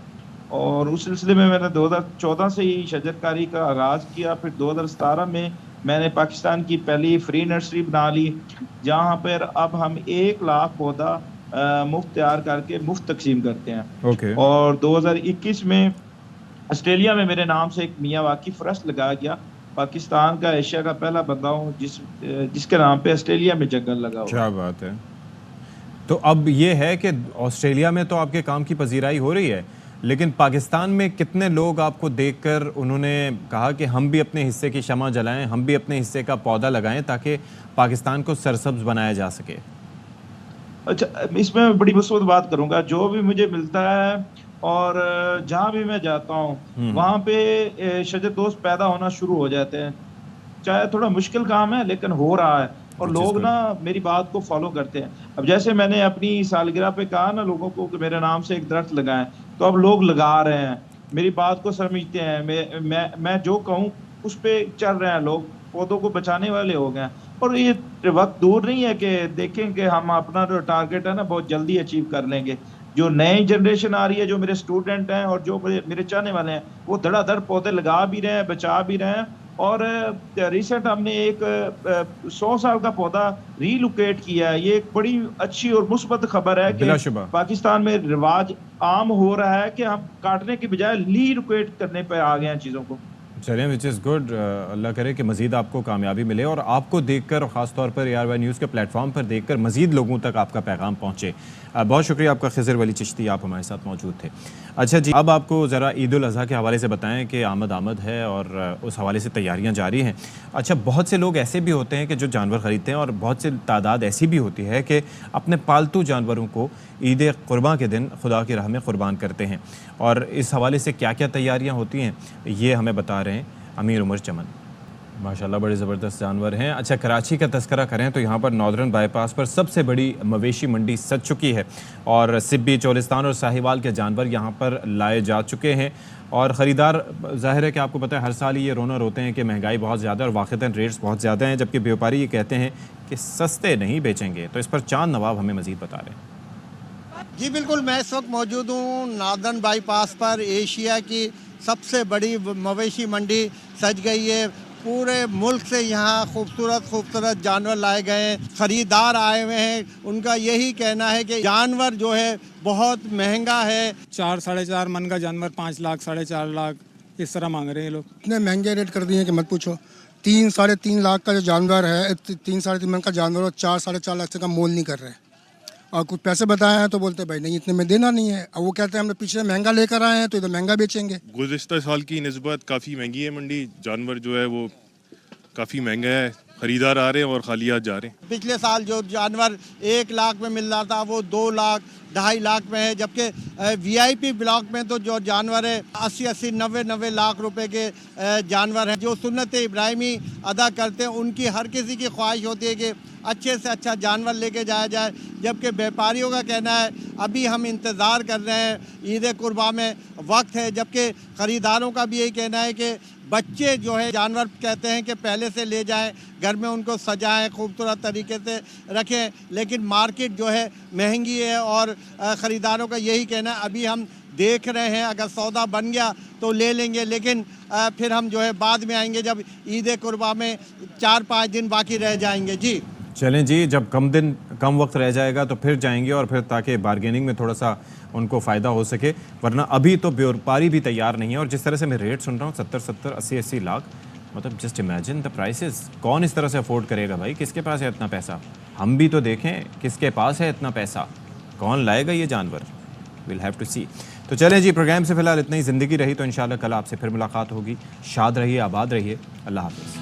और उस सिलसिले में मैंने 2014 से ही शजरकारी का आगाज़ किया। फिर 2017 में मैंने पाकिस्तान की पहली फ्री नर्सरी बना ली, जहाँ पर अब हम 1 लाख पौधा मुफ्त तैयार करके मुफ्त तकसीम करते हैं। और 2021 में ऑस्ट्रेलिया में मेरे नाम से एक मियाँ वाकिफ ट्रस्ट लगाया गया। पाकिस्तान का एशिया का पहला बंदा हूँ जिसके नाम पे ऑस्ट्रेलिया में जंगल लगा हुआ। क्या बात है। तो अब ये है कि ऑस्ट्रेलिया में तो आपके काम की पजीराई हो रही है, लेकिन पाकिस्तान में कितने लोग आपको देखकर उन्होंने कहा कि हम भी अपने हिस्से की शमा जलाएं, हम भी अपने हिस्से का पौधा लगाएं ताकि पाकिस्तान को सरसब्ज बनाया जा सके? अच्छा, इसमें बड़ी मसूद बात करूंगा। जो भी मुझे मिलता है और जहाँ भी मैं जाता हूँ वहाँ पे शजरदोस्त पैदा होना शुरू हो जाते हैं। चाहे थोड़ा मुश्किल काम है लेकिन हो रहा है, और लोग ना मेरी बात को फॉलो करते हैं। अब जैसे मैंने अपनी सालगिरह पे कहा ना लोगों को कि मेरे नाम से एक दरख्त लगाएं, तो अब लोग लगा रहे हैं, मेरी बात को समझते हैं। मैं जो कहूँ उस पे चल रहे हैं, लोग पौधों को बचाने वाले हो गए। और ये वक्त दूर नहीं है कि देखें कि हम अपना जो टारगेट है ना बहुत जल्दी अचीव कर लेंगे। जो नई जनरेशन आ रही है, जो मेरे स्टूडेंट हैं और जो मेरे चाहने वाले हैं, वो धड़ाधड़ पौधे लगा भी रहे हैं, बचा भी रहे हैं। और रिसेंट हमने एक 100 साल का पौधा रीलोकेट किया है। ये एक बड़ी अच्छी और मुस्बत खबर है कि पाकिस्तान में रिवाज आम हो रहा है कि हम काटने के बजाय रीलोकेट करने पे आ गए हैं चीज़ों को। चलें, विच इज़ गुड। अल्लाह करे कि मज़ीद आपको कामयाबी मिले और आपको देखकर, ख़ास तौर पर ARY न्यूज़ के प्लेटफॉर्म पर देखकर मज़ीद लोगों तक आपका पैगाम पहुँचे। बहुत शुक्रिया आपका खिज़र वली चिश्ती, आप हमारे साथ मौजूद थे। अच्छा जी, अब आपको ज़रा ईद उल अज़हा के हवाले से बताएं कि आमद है और उस हवाले से तैयारियां जारी हैं। अच्छा, बहुत से लोग ऐसे भी होते हैं कि जो जानवर ख़रीदते हैं, और बहुत से तादाद ऐसी भी होती है कि अपने पालतू जानवरों को ईद कुर्बान के दिन खुदा की राह में क़ुरबान करते हैं। और इस हवाले से क्या क्या तैयारियाँ होती हैं ये हमें बता रहे हैं अमीर उमर चमन। माशाल्लाह बड़े ज़बरदस्त जानवर हैं। अच्छा, कराची का तस्करा करें तो यहाँ पर नॉर्दर्न बाईपास पर सबसे बड़ी मवेशी मंडी सज चुकी है, और सिब्बी, चोलिस्तान और साहिवाल के जानवर यहाँ पर लाए जा चुके हैं। और ख़रीदार, ज़ाहिर है कि आपको पता है हर साल ये रोना रोते हैं कि महंगाई बहुत ज़्यादा है और वाक़तन रेट्स बहुत ज़्यादा हैं, जबकि व्यापारी ये कहते हैं कि सस्ते नहीं बेचेंगे। तो इस पर चांद नवाब हमें मज़ीद बता रहे हैं। जी बिल्कुल, मैं इस वक्त मौजूद हूँ नॉर्दर्न बाईपास पर। एशिया की सबसे बड़ी मवेशी मंडी सज गई है। पूरे मुल्क से यहाँ खूबसूरत जानवर लाए गए हैं। ख़रीदार आए हुए हैं, उनका यही कहना है कि जानवर जो है बहुत महंगा है। 4 साढ़े 4 मन का जानवर 5 लाख 4.5 लाख इस तरह मांग रहे हैं लोग। इतने महंगे रेट कर दिए हैं कि मत पूछो। 3 साढ़े 3 लाख का जो जानवर है, 3 साढ़े 3 मन का जानवर, 4 साढ़े 4 लाख का मोल नहीं कर रहे हैं। और कुछ पैसे बताए हैं तो बोलते भाई नहीं, इतने में देना नहीं है। अब वो कहते हैं हमने पीछे महंगा लेकर आए हैं तो इधर महंगा बेचेंगे। गुज़िश्ता साल की निस्बत काफ़ी महंगी है मंडी। जानवर जो है वो काफ़ी महंगा है, खरीदार आ रहे हैं और खाली हाथ जा रहे हैं। पिछले साल जो जानवर 1 लाख में मिल रहा था वो 2 लाख 2.5 लाख में है, जबकि VIP ब्लॉक में तो जो जानवर है 80 90 लाख रुपए के जानवर हैं। जो सुन्नत इब्राहिमी अदा करते हैं, उनकी हर किसी की ख्वाहिश होती है कि अच्छे से अच्छा जानवर लेके जाया जाए, जबकि व्यापारियों का कहना है अभी हम इंतज़ार कर रहे हैं, ईद कुर्बान में वक्त है। जबकि ख़रीदारों का भी यही कहना है कि बच्चे जो है जानवर कहते हैं कि पहले से ले जाएं, घर में उनको सजाएं, खूबसूरत तरीके से रखें, लेकिन मार्केट जो है महंगी है और ख़रीदारों का यही कहना है अभी हम देख रहे हैं, अगर सौदा बन गया तो ले लेंगे, लेकिन फिर हम जो है बाद में आएंगे जब ईद कुर्बान में 4-5 दिन बाकी रह जाएंगे। जी चलें जी, जब कम वक्त रह जाएगा तो फिर जाएंगे, और फिर ताकि बार्गेनिंग में थोड़ा सा उनको फ़ायदा हो सके, वरना अभी तो व्यापारी भी तैयार नहीं है। और जिस तरह से मैं रेट सुन रहा हूँ 70 80 लाख, मतलब जस्ट इमेजिन द प्राइसेस। कौन इस तरह से अफोर्ड करेगा भाई? किसके पास है इतना पैसा? हम भी तो देखें किसके पास है इतना पैसा, कौन लाएगा ये जानवर। विल हैव टू सी। तो चलें जी, प्रोग्राम से फिलहाल इतना ही। ज़िंदगी रही तो इंशाल्लाह कल आपसे फिर मुलाकात होगी। शाद रहिए, आबाद रहिए। अल्लाह हाफ़िज़।